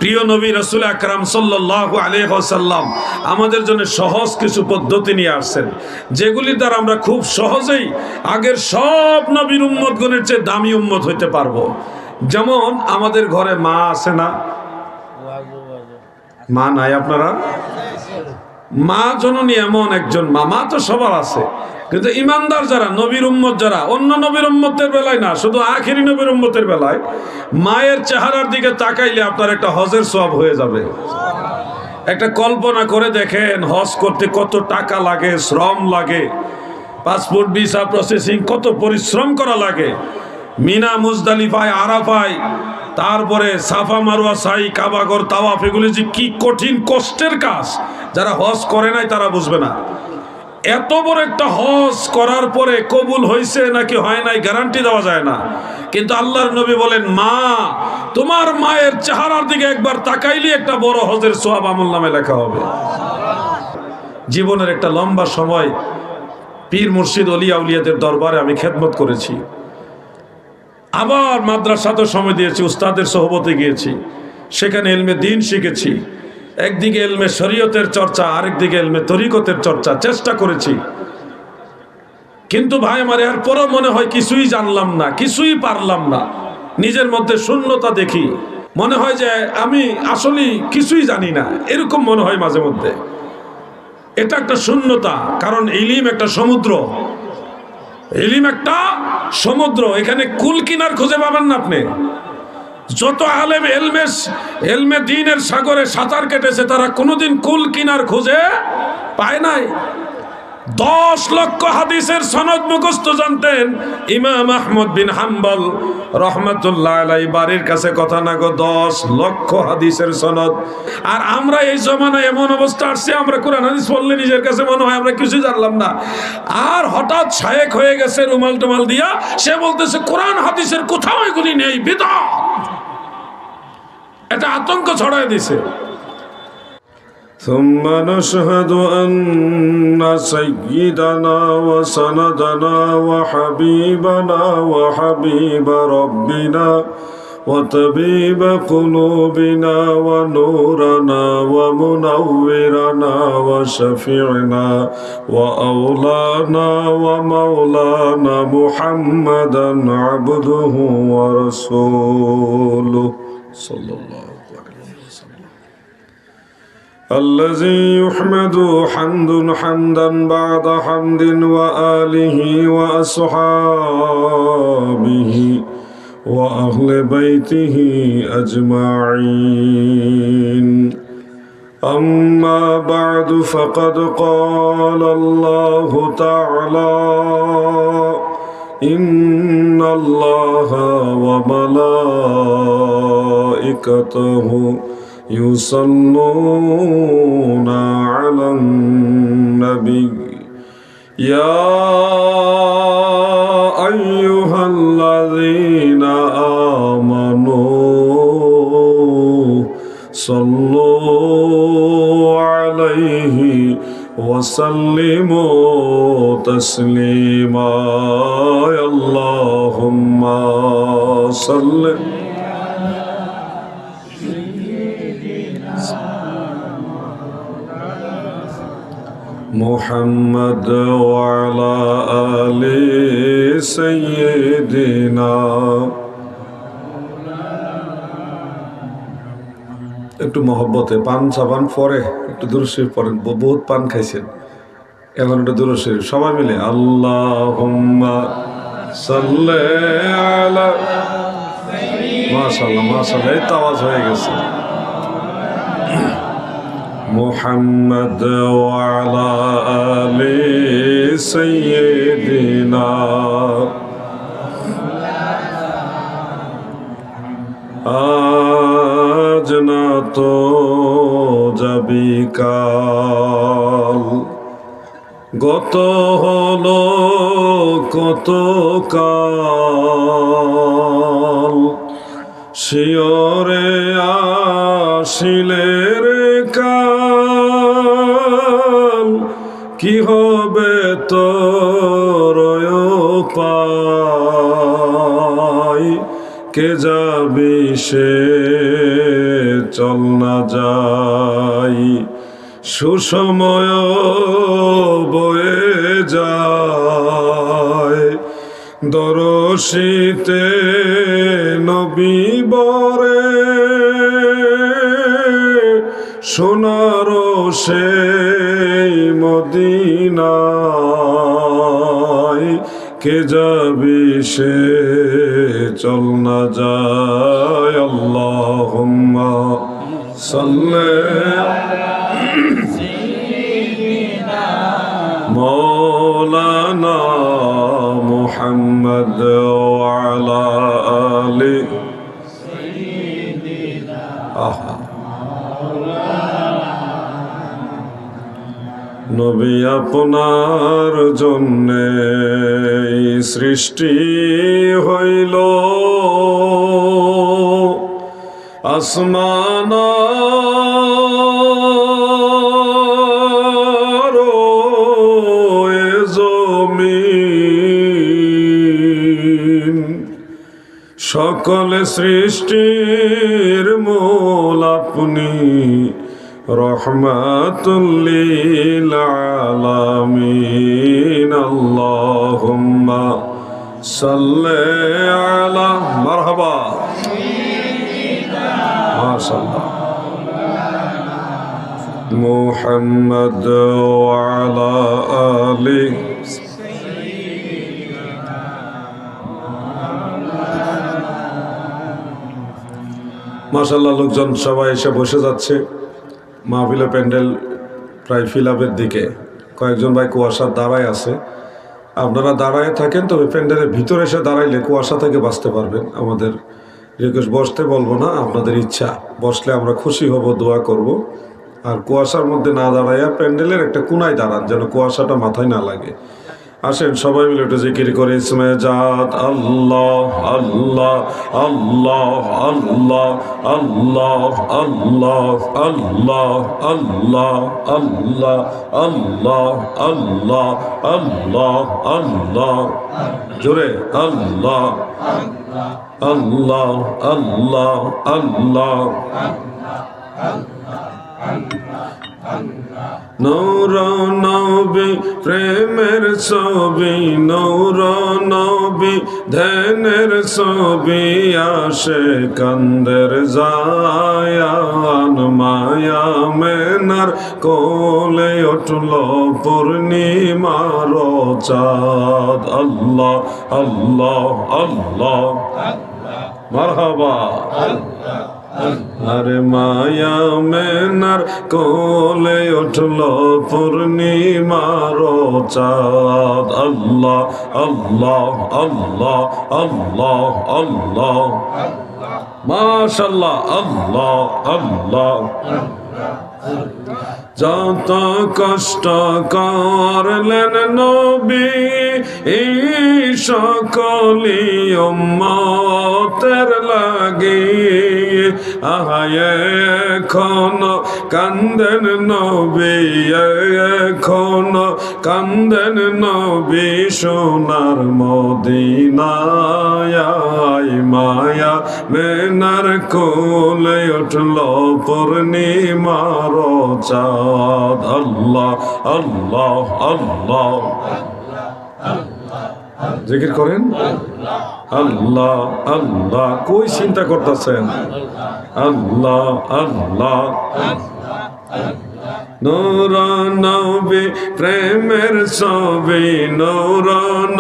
প্রিয় নবী রাসূল আকরাম সাল্লাল্লাহু আলাইহি ওয়াসাল্লাম আমাদের জন্য সহজ কিছু পদ্ধতি নিয়ে আসছেন, যেগুলি দ্বারা আমরা খুব সহজেই আগের সব নবীর উম্মতগণের চেয়ে দামি উম্মত হইতে পারবো। যেমন আমাদের ঘরে মা আছে না? মা নাই আপনারা? মা জননী এমন একজন মা তো সবার আছে, কিন্তু ইমানদার যারা, নবীর উম্মত যারা, অন্য নবীর উম্মতের বেলায় না, শুধু আখেরি নবীর উম্মতের বেলায় মায়ের চেহারার দিকে তাকাইলে আপনার একটা হজের সওয়াব হয়ে যাবে। একটা কল্পনা করে দেখেন, হজ করতে কত টাকা লাগে, শ্রম লাগে, পাসপোর্ট ভিসা প্রসেসিং, কত পরিশ্রম করা লাগে। মিনা, মুজদালিফায়, আরাফায়, তারপরে সাফা মারওয়া সাই, কাবাগর তাওয়াফ, এগুলি যে কি কঠিন কষ্টের কাজ, যারা হজ করে নাই তারা বুঝবে না। এত বড় একটা হজ করার পরে কবুল হয়েছে নাকি হয় নাই গ্যারান্টি দেওয়া যায় না, কিন্তু আল্লাহর নবী বলেন, মা, তোমার মায়ের চেহারার দিকে একবার তাকাইলে একটা বড় হজের সওয়াব আমলনামায় লেখা হবে। জীবনের একটা লম্বা সময় পীর মুর্শিদ ওলিয়া উলিয়াদের দরবারে আমি খেদমত করেছি, আবার মাদ্রাসাতেও সময় দিয়েছি, উস্তাদের সোহবতে গিয়েছি, সেখানে ইলমে দ্বীন শিখেছি। একদিকে ইলমে শরীয়তের চর্চা, আরেকদিকে ইলমে তরিকতের চর্চা, চেষ্টা করেছি। কিন্তু ভাই আমার, এরপরও মনে হয় কিছুই জানলাম না, কিছুই পারলাম না। নিজের মধ্যে শূন্যতা দেখি, মনে হয় যে আমি আসলে কিছুই জানি না, এরকম মনে হয় মাঝে মধ্যে। এটা একটা শূন্যতা, কারণ ইলম একটা সমুদ্র, ইলম একটা সমুদ্র, এখানে কুল কিনার খুঁজে পাবেন না আপনি। যত আলেম এলমে দ্বীনের সাগরে সাঁতার কেটেছে, তারা কোনোদিন কুল কিনার খুঁজে পায় নাই। 10 লক্ষ হাদিসের সনদ মুখস্থ জানতেন ইমাম আহমদ বিন হাম্বল রহমাতুল্লাহ আলাইহি। বাড়ির কাছে কথা না গো, 10 লক্ষ হাদিসের সনদ। আর আমরা এই জমানায় এমন অবস্থা আসছে, আমরা কোরআন হাদিস পড়লে নিজের কাছে মনে হয় আমরা কিছু জানলাম না। আর হঠাৎ শায়েখ হয়ে গেছে রুমাল টুমাল দিয়া, সে বলতেছে কোরআন হাদিসের কোথাও এগুলি নেই, বিদআত। এটা আতঙ্ক ছড়ায় দিছে। ثم نشهد أن سيدنا وسندنا وحبيبنا وحبيب ربنا وطبيب قلوبنا ونورنا ومنورنا وشفيعنا وأولانا ومولانا محمدا عبده ورسوله صلى الله الذي يحمد حمدا بعد حمد وآله وأصحابه وأهل بيته أجمعين. أما بعد، فقد قال الله تعالى: إن الله وملائكته يصلون على النبي يا أيها الذين آمنوا صلوا عليه وسلموا تسليما. اللهم صل محمد وعلى آل سيدنا. একটু মহব্বতে পান সাবান পরে একটু দুরূদ শরীফ পড়েন, বহুত পান খাইছেন, এখন একটু দুরূদ শরীফ সবাই মিলে। আল্লাহুম্মা সাল্লি আলা, মাশাআল্লাহ মাশাআল্লাহ, এই তো আওয়াজ হয়ে গেছে। محمد وعلى آل سيدنا. আজ না তো যাবি কাল, গত হলো কত কাল, শিয়রে আসিলে রে কাল, কি হবে তোর পাই, কে যাবি সে চল না যাই, সুসময় বয়ে যায় দরশিতে নবী বরে, সোনার সেই মদিনায় কে যাবি সে চল না যায়। আল্লাহুম্মা সাল্লি মাওলানা মুহাম্মদ ওয়া আলা আলি নবী আপনার জন্যে সৃষ্টি হইল, আসমান আর এ জমিন, সকল সৃষ্টির মূল আপনি, রহমাতুল লিল আলামিন। আল্লাহুম্মা সাল্লি আলা মারহাবা মাশাআল্লাহ মুহাম্মদ ওয়া আলা আলি মাশাআল্লাহ। লোকজন সবাই এসে বসে যাচ্ছে। মাহফিলের প্যান্ডেল প্রায় ফিল আপের দিকে। কয়েকজন ভাই কুয়াশার দাঁড়ায় আছে, আপনারা দাঁড়ায় থাকেন, তবে প্যান্ডেলের ভিতরে এসে দাঁড়াইলে কুয়াশা থেকে বাঁচতে পারবেন। আমাদের রিকোয়েস্ট, বসতে বলবো না, আপনাদের ইচ্ছা, বসলে আমরা খুশি হব, দোয়া করব। আর কুয়াশার মধ্যে না দাঁড়াইয়া প্যান্ডেলের একটা কোনায় দাঁড়ান, যেন কুয়াশাটা মাথায় না লাগে। আসেন সবাই মিলে একটু জিকির করে ইসমে জাত আল্লাহ আল্লাহ আল্লাহ আল্লাহ আল্লাহ আল্লাহ আল্লাহ আল্লাহ আল্লাহ আল্লাহ আল্লাহ আল্লাহ আল্লাহ, জোরে আল্লাহ আল্লাহ আল্লাহ আল্লাহ। নূর নবী প্রেমের ছবি, নূর নবী ধ্যানের ছবি, আসে কান্দের জায়ান মায়া মেনার কোলে উঠল পূর্ণিমার চাঁদ। আল্লাহ আল্লাহ আল্লাহ মারহাবা। আরে মায়া মেনার কোলে উঠল পূর্ণিমার চাঁদ। আল্লাহ আল্লাহ আল্লাহ আল্লাহ আল্লাহ মাশাআল্লাহ আল্লাহ আল্লাহ। যত কষ্ট করলেন নবী এই সকলি উম্মতের লাগি, আহায় এখন কান্দেন নবী, এখন কান্দেন নবী সোনার মদিনায়। মায়া মেনার কোলে উঠল পূর্ণিমার চাঁদ। আল্লাহ আল্লাহ আল্লাহ, জিকির করেন আল্লাহ আল্লাহ। কই চিন্তা করতেছেন? আল্লাহ আল্লাহ। নূর নবী প্রেমের ছবি, নূর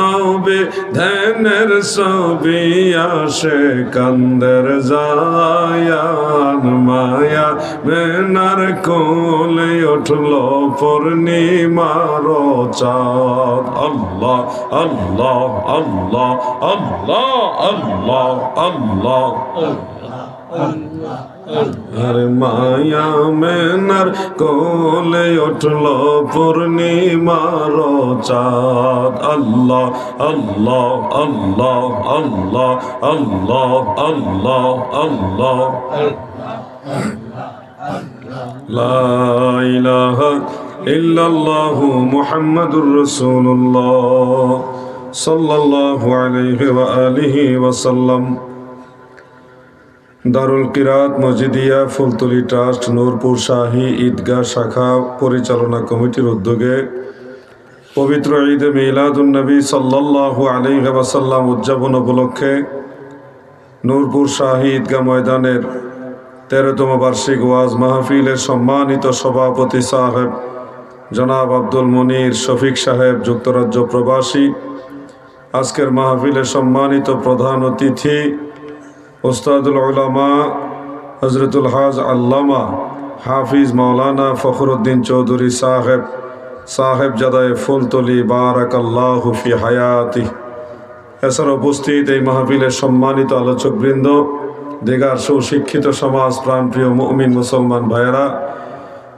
নবী ধ্যানের ছবি, আসে কান্দের জায়ান মায়া মেনার কোলে উঠল পূর্ণিমার চাঁদ। আল্লাহ আল্লাহ আল্লাহ আল্লাহ আল্লাহ আল্লাহ। আরে মায়া মেনার কোলে উঠল পূর্ণিমার চাঁদ। আল্লাহ আল্লাহ আল্লাহ আল্লাহ আল্লাহ আল্লাহ আল্লাহ। লা ইলাহা ইল্লাল্লাহু মুহাম্মাদুর রাসূলুল্লাহ সাল্লাল্লাহু আলাইহি ওয়া আলিহি ওয়া সাল্লাম। দারুল কিরাত মসজিদিয়া ফুলতলি ট্রাস্ট নূরপুর শাহী ঈদগাহ শাখা পরিচালনা কমিটির উদ্যোগে পবিত্র ঈদে মিলাদুন নবী সাল্লাল্লাহু আলাইহি ওয়াসাল্লাম উদযাপন উপলক্ষে নূরপুর শাহী ঈদগাহ ময়দানের 13তম বার্ষিক ওয়াজ মাহফিলের সম্মানিত সভাপতি সাহেব জনাব আব্দুল মনির শফিক সাহেব যুক্তরাজ্য প্রবাসী, আজকের মাহফিলের সম্মানিত প্রধান অতিথি উস্তাদুল উলামা হযরতুল হাজ আল্লামা হাফিজ মাওলানা ফখরুদ্দিন চৌধুরী সাহেব জাদায়ে ফুলতলি বারাকাল্লাহু ফি হায়াতি। এছাড়া উপস্থিত এই মাহফিলের সম্মানিত আলোচকবৃন্দ, দিগার সুশিক্ষিত সমাজ, প্রাণপ্রিয় মুমিন মুসলমান ভাইয়েরা,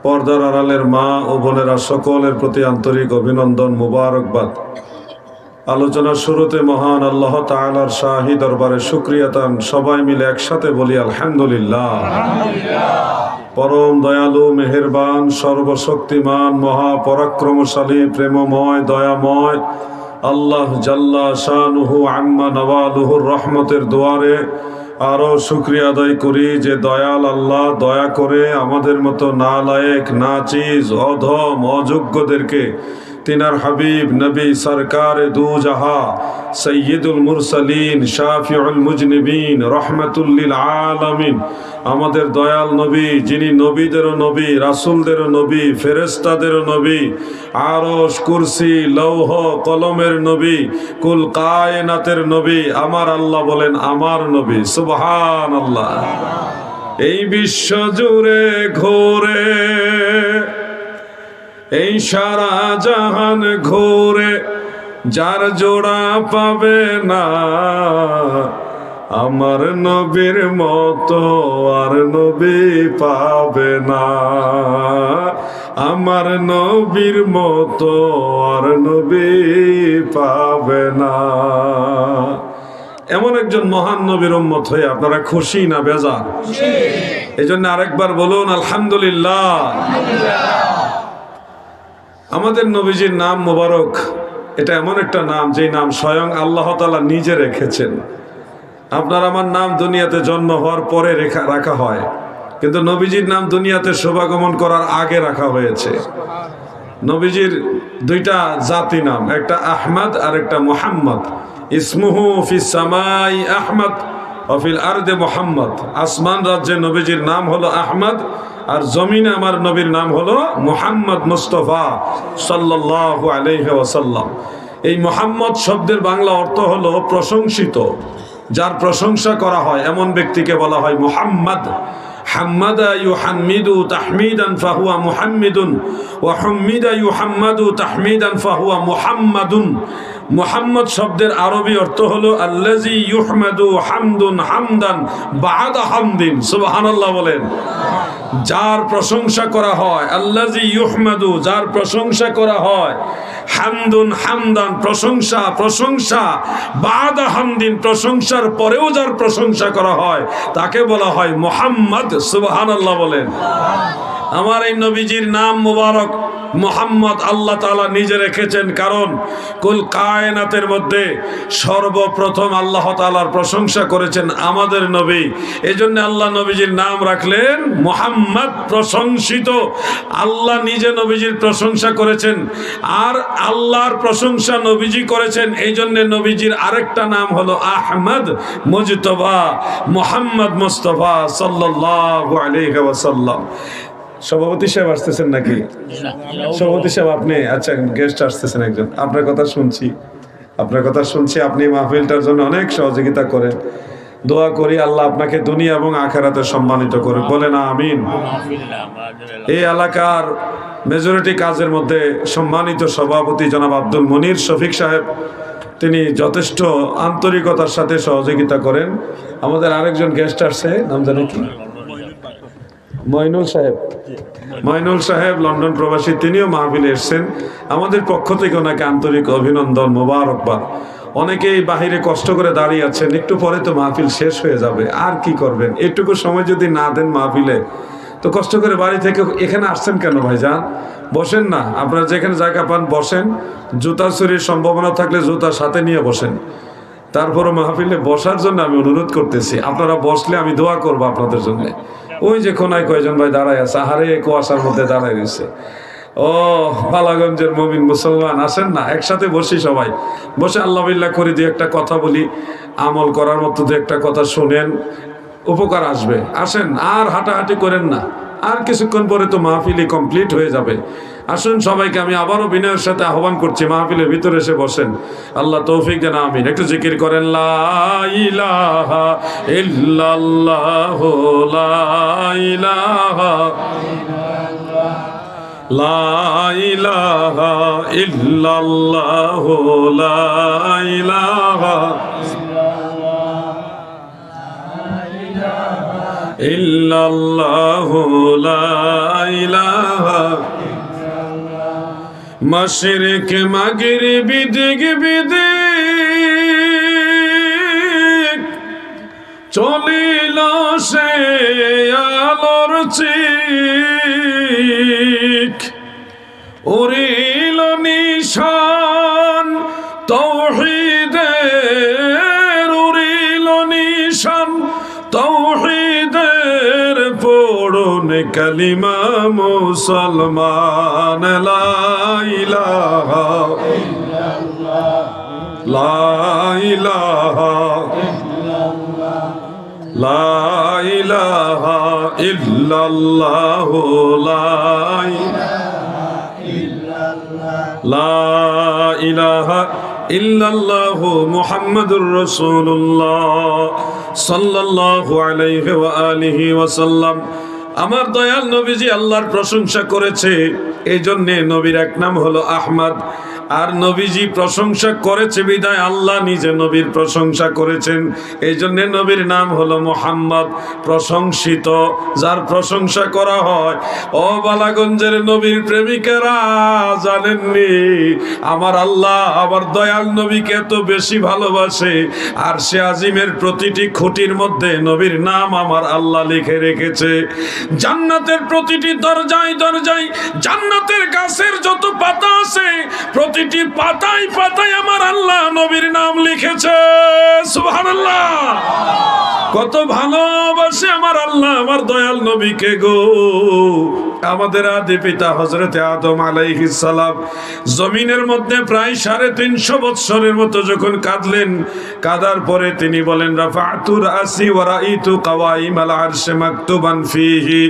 পর্দার আড়ালের মা ও বোনেরা, সকলের প্রতি আন্তরিক অভিনন্দন, মুবারকবাদ। আলোচনার শুরুতে মহান আল্লাহ তাআলার শাহী দরবারে শুকরিয়াতান সবাই মিলে একসাথে বলি আলহামদুলিল্লাহ। পরম দয়ালু, মেহেরবান, সর্বশক্তিমান, মহাপরাক্রমশালী, প্রেমময়, দয়াময় আল্লাহ জাল্লা শানুহু আম্মা নওয়ালুহুর রহমতের দুয়ারে আরও শুকরিয়া আদায় করি যে দয়াল আল্লাহ দয়া করে আমাদের মতো নালায়েক, নাচিজ, অধম, অযোগ্যদেরকে তিনার হাবিব নবী সরকার দু জাহা সৈয়দুল মুরসালিন শাফিউল মুজনিবিন রহমাতুল লিল আলামিন, আমাদের দয়াল নবী, যিনি নবীদেরও নবী, রাসূলদেরও নবী, ফেরেশতাদেরও নবী, আরশ, কুরসি, লৌহ কলমের নবী, কুল কায়নাতের নবী, আমার আল্লাহ বলেন আমার নবী। সুবহানাল্লাহ। এই বিশ্ব জুড়ে ঘোরে, এই সারা জাহান ঘোরে, যার জোড়া পাবে না আমার নবীর মতো আর নবী পাবে না, আমার নবীর মতো আর নবী পাবে না। এমন একজন মহান নবীর উম্মত হয়ে আপনারা খুশি না বেজার? এই জন্য আরেকবার বলুন আলহামদুলিল্লাহ। আমাদের নবীজির নাম মোবারক, এটা এমন একটা নাম যেই নাম স্বয়ং আল্লাহ তাআলা নিজে রেখেছেন। আপনার আমার নাম দুনিয়াতে জন্ম হওয়ার পরে রাখা হয়, কিন্তু নবীজির নাম দুনিয়াতে শুভাগমন করার আগে রাখা হয়েছে। নবীজির দুইটা জাতি নাম, একটা আহমদ আর একটা মুহাম্মদ। ইসমুহু ফিস সামাই আহমদ ওয়া ফিল আরদি মুহাম্মদ। আসমান রাজ্যে নবীজির নাম হলো আহমদ, আর জমিনে আমার নবীর নাম হলো মুহাম্মদ মুস্তাফা সাল্লাল্লাহু আলাইহি ওয়াসাল্লাম। এই মুহাম্মদ শব্দের বাংলা অর্থ হলো প্রশংসিত, যার প্রশংসা করা হয় এমন ব্যক্তিকে বলা হয় মুহাম্মদ। হাম্মাদা ইউহাম্মিদু তাহমিদান ফাহুয়া মুহাম্মিদুন ওয়া হুম্মিদা ইউহাম্মাদু তাহমিদান ফাহুয়া মুহাম্মাদুন। মুহাম্মদ শব্দের আরবি অর্থ হলো আল্লাযী ইউহমাদু হামদুন হামদান বা'দা হামদিন। সুবহানাল্লাহ বলেন। যার প্রশংসা করা হয়, আল্লাযী ইউহমাদু, যার প্রশংসা করা হয়, হামদুন হামদান, প্রশংসা, বা'দা হামদিন, প্রশংসার পরেও যার প্রশংসা করা হয় তাকে বলা হয় মুহাম্মদ। সুবহানাল্লাহ বলেন। আমার এই নবীজির নাম মুবারক মুহাম্মদ আল্লাহ তাআলা নিজে রেখেছেন, কারণ কুল কায়নাতের মধ্যে সর্বপ্রথম আল্লাহ তাআলার প্রশংসা করেছেন আমাদের নবী। এজন্য আল্লাহ নবীজির নাম রাখলেন মুহাম্মদ, প্রশংসিত। আল্লাহ নিজে নবীজির প্রশংসা করেছেন, আর আল্লাহর প্রশংসা নবীজি করেছেন। এই জন্য নবীজির আরেকটা নাম হলো আহমদ মুজতবা, মুহাম্মদ মুস্তাফা সাল্লাল্লাহু আলাইহি ওয়াসাল্লাম। সভাপতি সাহেব আসতেছেন নাকি? সভাপতি সাহেব আপনি, আচ্ছা গেস্ট আসতেছেন একজন, আপনার কথা শুনছি। আপনি মাহফিলটার জন্য অনেক সহযোগিতা করেন। দোয়া করি আল্লাহ আপনাকে দুনিয়া এবং আখিরাতে সম্মানিত করে, বলেন আমিন। এই এলাকার মেজরিটি কাজের মধ্যে সম্মানিত সভাপতি জনাব আব্দুল মনির শফিক সাহেব, তিনি যথেষ্ট আন্তরিকতার সাথে সহযোগিতা করেন। আমাদের আরেকজন গেস্ট আসছে, নাম জানেন কি? মইনুল সাহেব লন্ডন প্রবাসী, তিনিও মাহফিলে এসেছেন। আমাদের পক্ষ থেকে ওনাকে আন্তরিক অভিনন্দন, মোবারকবাদ। অনেকেই বাহিরে কষ্ট করে দাঁড়িয়ে আছেন, একটু পরে তো মাহফিল শেষ হয়ে যাবে, আর কি করবেন? এটুকু সময় যদি না দেন মাহফিলে, তো কষ্ট করে বাড়ি থেকে এখানে আসছেন কেন ভাইজান? বসেন না, আপনারা যেখানে জায়গা পান বসেন। জুতা চুরির সম্ভাবনা থাকলে জুতা সাথে নিয়ে বসেন। তারপরে মাহফিলে বসার জন্য আমি অনুরোধ করতেছি, আপনারা বসলে আমি দোয়া করবো আপনাদের জন্য। ওই যে কোনায় কয়জন ভাই দাঁড়ায় আছে, আহারে কুয়াশার মধ্যে দাঁড়ায় রয়েছে। ও বালাগঞ্জের মুমিন মুসলমান, আসেন না একসাথে বসি, সবাই বসে আল্লাহ বিল্লাহ করে দিয়ে একটা কথা বলি, আমল করার মতো দু একটা কথা শুনেন, উপকার আসবে। আসেন, আর হাঁটাহাঁটি করেন না, আর কিছুক্ষণ পরে তো মাহফিলই কমপ্লিট হয়ে যাবে। আসুন, সবাইকে আমি আবারও বিনয়ের সাথে আহ্বান করছি, মাহফিলের ভিতরে এসে বসেন। আল্লাহ তৌফিক দেন, আমিন। একটু জিকির করেন, লা ইলাহা ইল্লাল্লাহ, লা ইলাহা, লা ইলাহা ইল্লাল্লাহ, লা ইলাহা ইল্লাল্লাহ, লা ইলাহা। মাশরিক মাগরিব দিক বিদিক চলিল সে আলোর চিক, উড়িল নিশান তৌহিদের, উড়িল নিশান তৌহিদের, পড়ুন কালিমা মুসলমান, লা ইলাহা ইল্লাল্লাহ, লা ইলাহা ইল্লাল্লাহ, লা ইলাহা ইল্লাল্লাহ, লা ইলাহা ইল্লাল্লাহ, মুহাম্মাদুর রাসূলুল্লাহ সাল্লাল্লাহু আলাইহি ওয়া আলিহি ওয়াসাল্লাম। আমার দয়াল নবীজি আল্লাহর প্রশংসা করেছে, এই জন্যে নবীর এক নাম হলো আহমদ। আর নবীজি প্রশংসা করেছে বিদায় আল্লাহ নিজে নবীর প্রশংসা করেছেন, এই জন্যে নবীর নাম হলো মুহাম্মদ, প্রশংসিত, যার প্রশংসা করা হয়। ও বালাগঞ্জের নবীর প্রেমিকেরা, জানেননি আমার আল্লাহ আমার দয়াল নবীকে এত বেশি ভালোবাসে, আর সে আজিমের প্রতিটি খুঁটির মধ্যে নবীর নাম আমার আল্লাহ লিখে রেখেছে। জান্নাতের প্রতিটি দরজায় দরজায়, জান্নাতের গাছের যত পাতা আছে প্রতিটি পাতায় পাতায় আমার আল্লাহ নবীর নাম লিখেছে। সুবহানাল্লাহ, কত ভালোবাসে আমার আল্লাহ আমার দয়াল নবীকে গো। আমাদের আদি পিতা হযরতে আদম আলাইহিস সালাম জমিনের মধ্যে প্রায় 350 বছরের মতো যখন কাঁদলেন, কাদার পরে তিনি বলেন, রাফা'তু রাসি ওয়া রাআইতু কাওয়াইমাল আরশি মাকতুবান ফিহি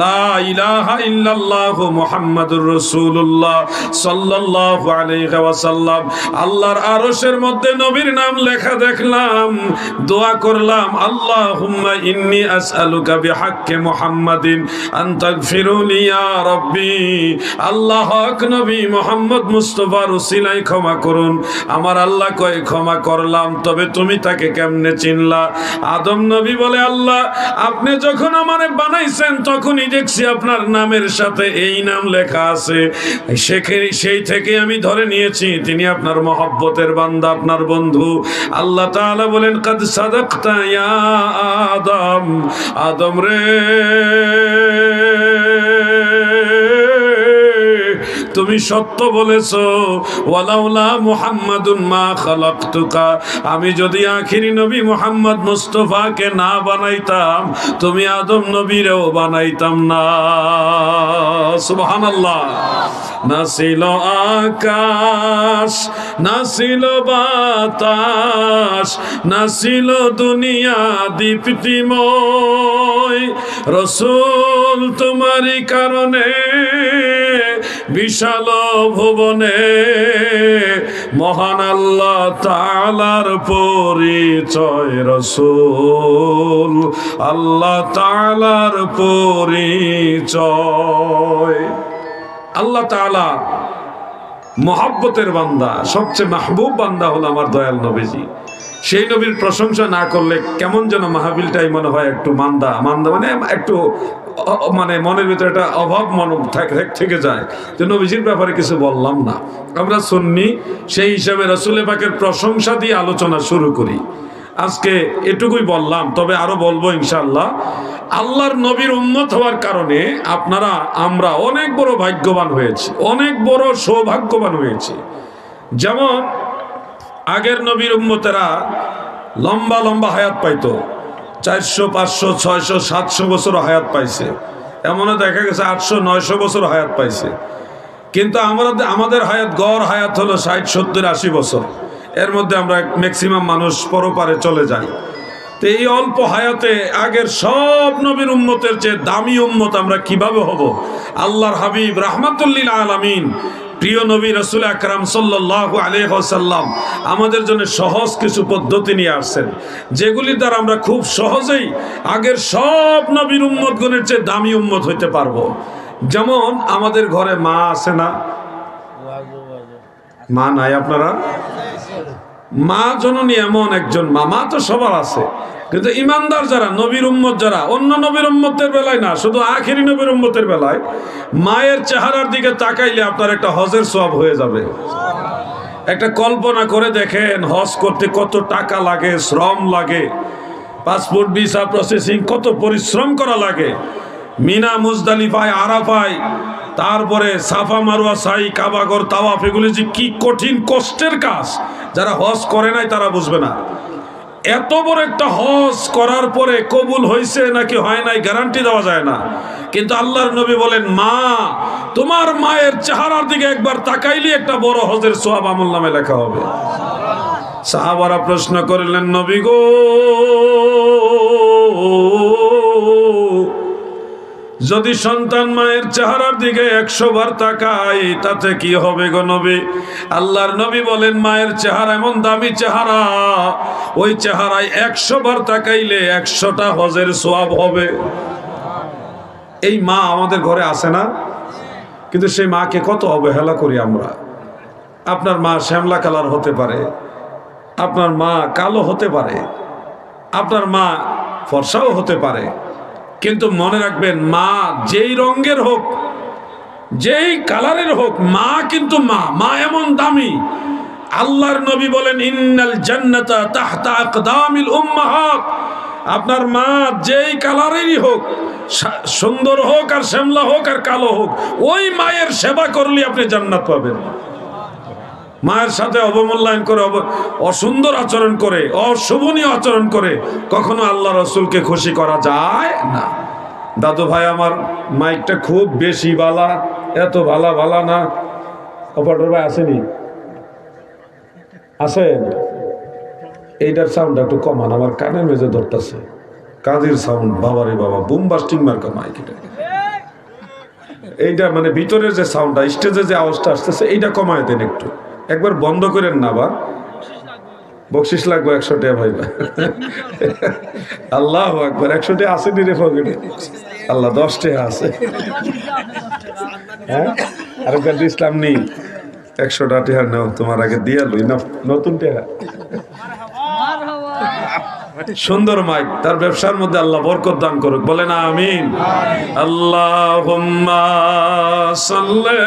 লা ইলাহা ইল্লাল্লাহু মুহাম্মাদুর রাসূলুল্লাহ সাল্লাল্লাহু আলাইহি ওয়াসাল্লাম। আল্লাহর আরশের মধ্যে নবীর নাম লেখা দেখলাম, দোয়া করলাম, আল্লাহুম্মা ইন্নী আসআলুকা বিহাক্কি মুহাম্মাদিন আন তাগফিরুলি ইয়া রাব্বি। আল্লাহ হক নবী মুহাম্মদ মুস্তাফার উসিলায় ক্ষমা করুন। আমার আল্লাহ কয়, ক্ষমা করলাম, তবে তুমি তাকে কেমনে চিনলা? আদম নবী বলে, আল্লাহ আপনি যখন আমারে বানাইছেন তখনই দেখছি আপনার নামের সাথে এই নাম লেখা আছে, সেই থেকে আমি ধরে নিয়েছি তিনি আপনার মহব্বতের বান্দা, আপনার বন্ধু। আল্লাহ তাআলা বলেন, কাদ সাদাকতা ইয়া আদম, আদম রে তুমি সত্য বলেছো। ওয়ালাউলা মুহাম্মাদুন মা খালাকতুকা, আমি যদি আখিরি নবী মুহাম্মদ মুস্তাফাকে না বানাইতাম তুমি আদম নবীরেও বানাইতাম না। সুবহানাল্লাহ। নাছিল আকাশ, নাছিল বাতাস, নাছিল দুনিয়া দীপ্তিময়, রাসূল তোমারই কারণে বিশাল ভুবনে মহান আল্লাহ তাআলার পরিচয়, রাসূল আল্লাহ তাআলার পরিচয়। আল্লাহ তাআলা মহব্বতের বান্দা, সবচেয়ে মাহবুব বান্দা হলো আমার দয়াল নবীজি। সেই নবীর প্রশংসা না করলে কেমন যেন মাহফিলটাই মনে হয় একটু মান্দা মান্দা, মানে একটু মানে মনের ভিতরে একটা অভাব মন থেকে যায় যে নবীজির ব্যাপারে কিছু বললাম না। আমরা সুন্নি, সেই হিসাবে রাসূল পাকের প্রশংসা দিয়ে আলোচনা শুরু করি। আজকে এটুকুই বললাম, তবে আরো বলবো ইনশাআল্লাহ। আল্লাহর নবীর উম্মত হওয়ার কারণে আপনারা আমরা অনেক বড় ভাগ্যবান হয়েছি, অনেক বড় সৌভাগ্যবান হয়েছি। যেমন আগের নবীর উম্মতেরা লম্বা লম্বা হায়াত পাইতো, 400, 500, 600, 700 বছর হায়াত পাইছে, এমনও দেখা গেছে 800, 900 বছর হায়াত পাইছে। কিন্তু আমাদের হায়াত, গড় হায়াত হলো 60, 70, 80 বছর। এর মধ্যে আমরা ম্যাক্সিমাম মানুষ পরপারে চলে যাই। তো এই অল্প হায়াতে আগের সব নবীর উম্মতের চেয়ে দামি উম্মত আমরা কিভাবে হব? আল্লাহর হাবিব রাহমাতুল লিল আলামিন প্রিয় নবী রাসূল আকরাম সাল্লাল্লাহু আলাইহি ওয়াসাল্লাম আমাদের জন্য সহজ কিছু পদ্ধতি নিয়ে আসছেন, যেগুলির দ্বারা আমরা খুব সহজেই আগের সব নবীর উম্মতগণের চেয়ে দামি উম্মত হইতে পারবো। যেমন আমাদের ঘরে মা আছে না? মা নাই আপনারা? মা জননী এমন একজন মা, মা তো সবার আছে, কিন্তু ইমানদার যারা নবীর উম্মত, যারা অন্য নবীর উম্মতের বেলায় না, শুধু আখেরি নবীর উম্মতের বেলায় মায়ের চেহারার দিকে তাকাইলে আপনার একটা হজের সওয়াব হয়ে যাবে। একটা কল্পনা করে দেখেন, হজ করতে কত টাকা লাগে, শ্রম লাগে, পাসপোর্ট ভিসা প্রসেসিং, কত পরিশ্রম করা লাগে। মিনা, মুজদালিফায়, আরাফায়, তারপরে সাফা মারওয়া সাই, কাবাগর তাওয়াফ, এগুলি যে কি কঠিন কষ্টের কাজ, যারা হজ করে নাই তারা বুঝবে না। এত বড় একটা হজ করার পরে কবুল হয়েছে নাকি হয় নাই গ্যারান্টি দেওয়া যায় না, কিন্তু আল্লাহর নবী বলেন, মা, তোমার মায়ের চেহারার দিকে একবার তাকাইলে একটা বড় হজের সওয়াব আমলনামায় লেখা হবে। সাহাবারা প্রশ্ন করলেন, নবী গো, যদি সন্তান মায়ের চেহারার দিকে 100 বার তাকায় তাতে কি হবে গো নবী? আল্লাহর নবী বলেন, মায়ের চেহারা এমন দামি চেহারা, ওই চেহারায় 100 বার তাকাইলে 100টা হজের সওয়াব হবে। এই মা আমাদের ঘরে আছে না? কিন্তু সেই মাকে কত অবহেলা করি আমরা। আপনার মা শ্যামলা কালার হতে পারে, আপনার মা কালো হতে পারে, আপনার মা ফর্সাও হতে পারে, কিন্তু মনে রাখবেন, মা যেই রঙের হোক, যেই কালারের হোক, মা কিন্তু মা। মা এমন দামি, আল্লাহর নবী বলেন, ইন্নাল জান্নাতা তাহতা আকদামিল উম্মাহাত। আপনার মা যেই কালারেরই হোক, সুন্দর হোক আর শ্যামলা হোক আর কালো হোক, ওই মায়ের সেবা করলে আপনি জান্নাত পাবেন। মায়ের সাথে অবমূল্যায়ন করে, অসুন্দর আচরণ করে, অশোভনীয় আচরণ করে কখনো আল্লাহ রসুলকে খুশি করা যায় না। দাদু ভাই, আমার মাইকটা খুব বেশি বালা, এত ভালা না। অপারেটর ভাই আসেনি? আসেন, এইটার সাউন্ড একটু কমান, আমার কানে মেজে ধরতেছে। কাজের সাউন্ড, বাবারে বাবা, বুম বাস্টিং মার্কা মাইক এটা। এইটা মানে ভিতরের যে সাউন্ডটা, স্টেজে যে আওয়াজটা আসতেছে, এইটা কমায় দেন একটু, একবার বন্ধ করেন না। আবার বকশিস লাগবে 100 টাকা ভাই। আল্লাহ আকবার, 100 টাকা আছে নি রে পকেটে? আল্লাহ, 10 টাকা আছে। হ্যাঁ, আরেকবার ইসলাম নেই, 100 টাকা নাও, তোমার আগে দিয়া লই না, নতুন টাকা। সুন্দর মাইক, তার ব্যবসার মধ্যে আল্লাহ বরকত দান করুক, বলেন আমিন। আল্লাহুম্মা সাল্লি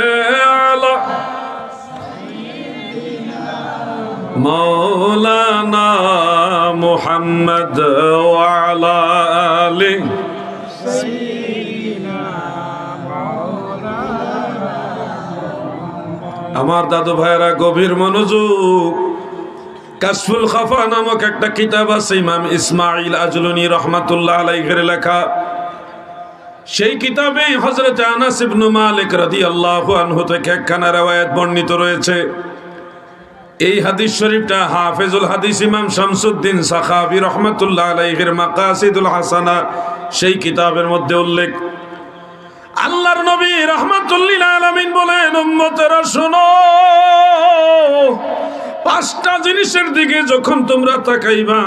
আলা মাওলানা মুহাম্মদ ওয়া আলা আলি আমার দাদু ভাইয়েরা গভীর মনোযোগ। কাশফুল খাফা নামক একটা কিতাব আছে, ইমাম ইসমাইল আজলুনি রহমাতুল্লাহ আলাইহির লেখা। সেই কিতাবে হযরত আনাস ইবনে মালিক রাদিয়াল্লাহু আনহু থেকে একখানা riwayat বর্ণিত রয়েছে। এই হাদিস শরীফটা হাফেজুল হাদিস ইমাম শামসুদ্দিন সাখাবী রহমাতুল্লাহ আলাইহির মাকাসিদুল হাসানা সেই কিতাবের মধ্যে উল্লেখ। আল্লাহর নবী রাহমাতুল লিল আলামিন বলেন, উম্মতেরা শোনো, 5টা জিনিসের দিকে যখন তোমরা তাকাইবা,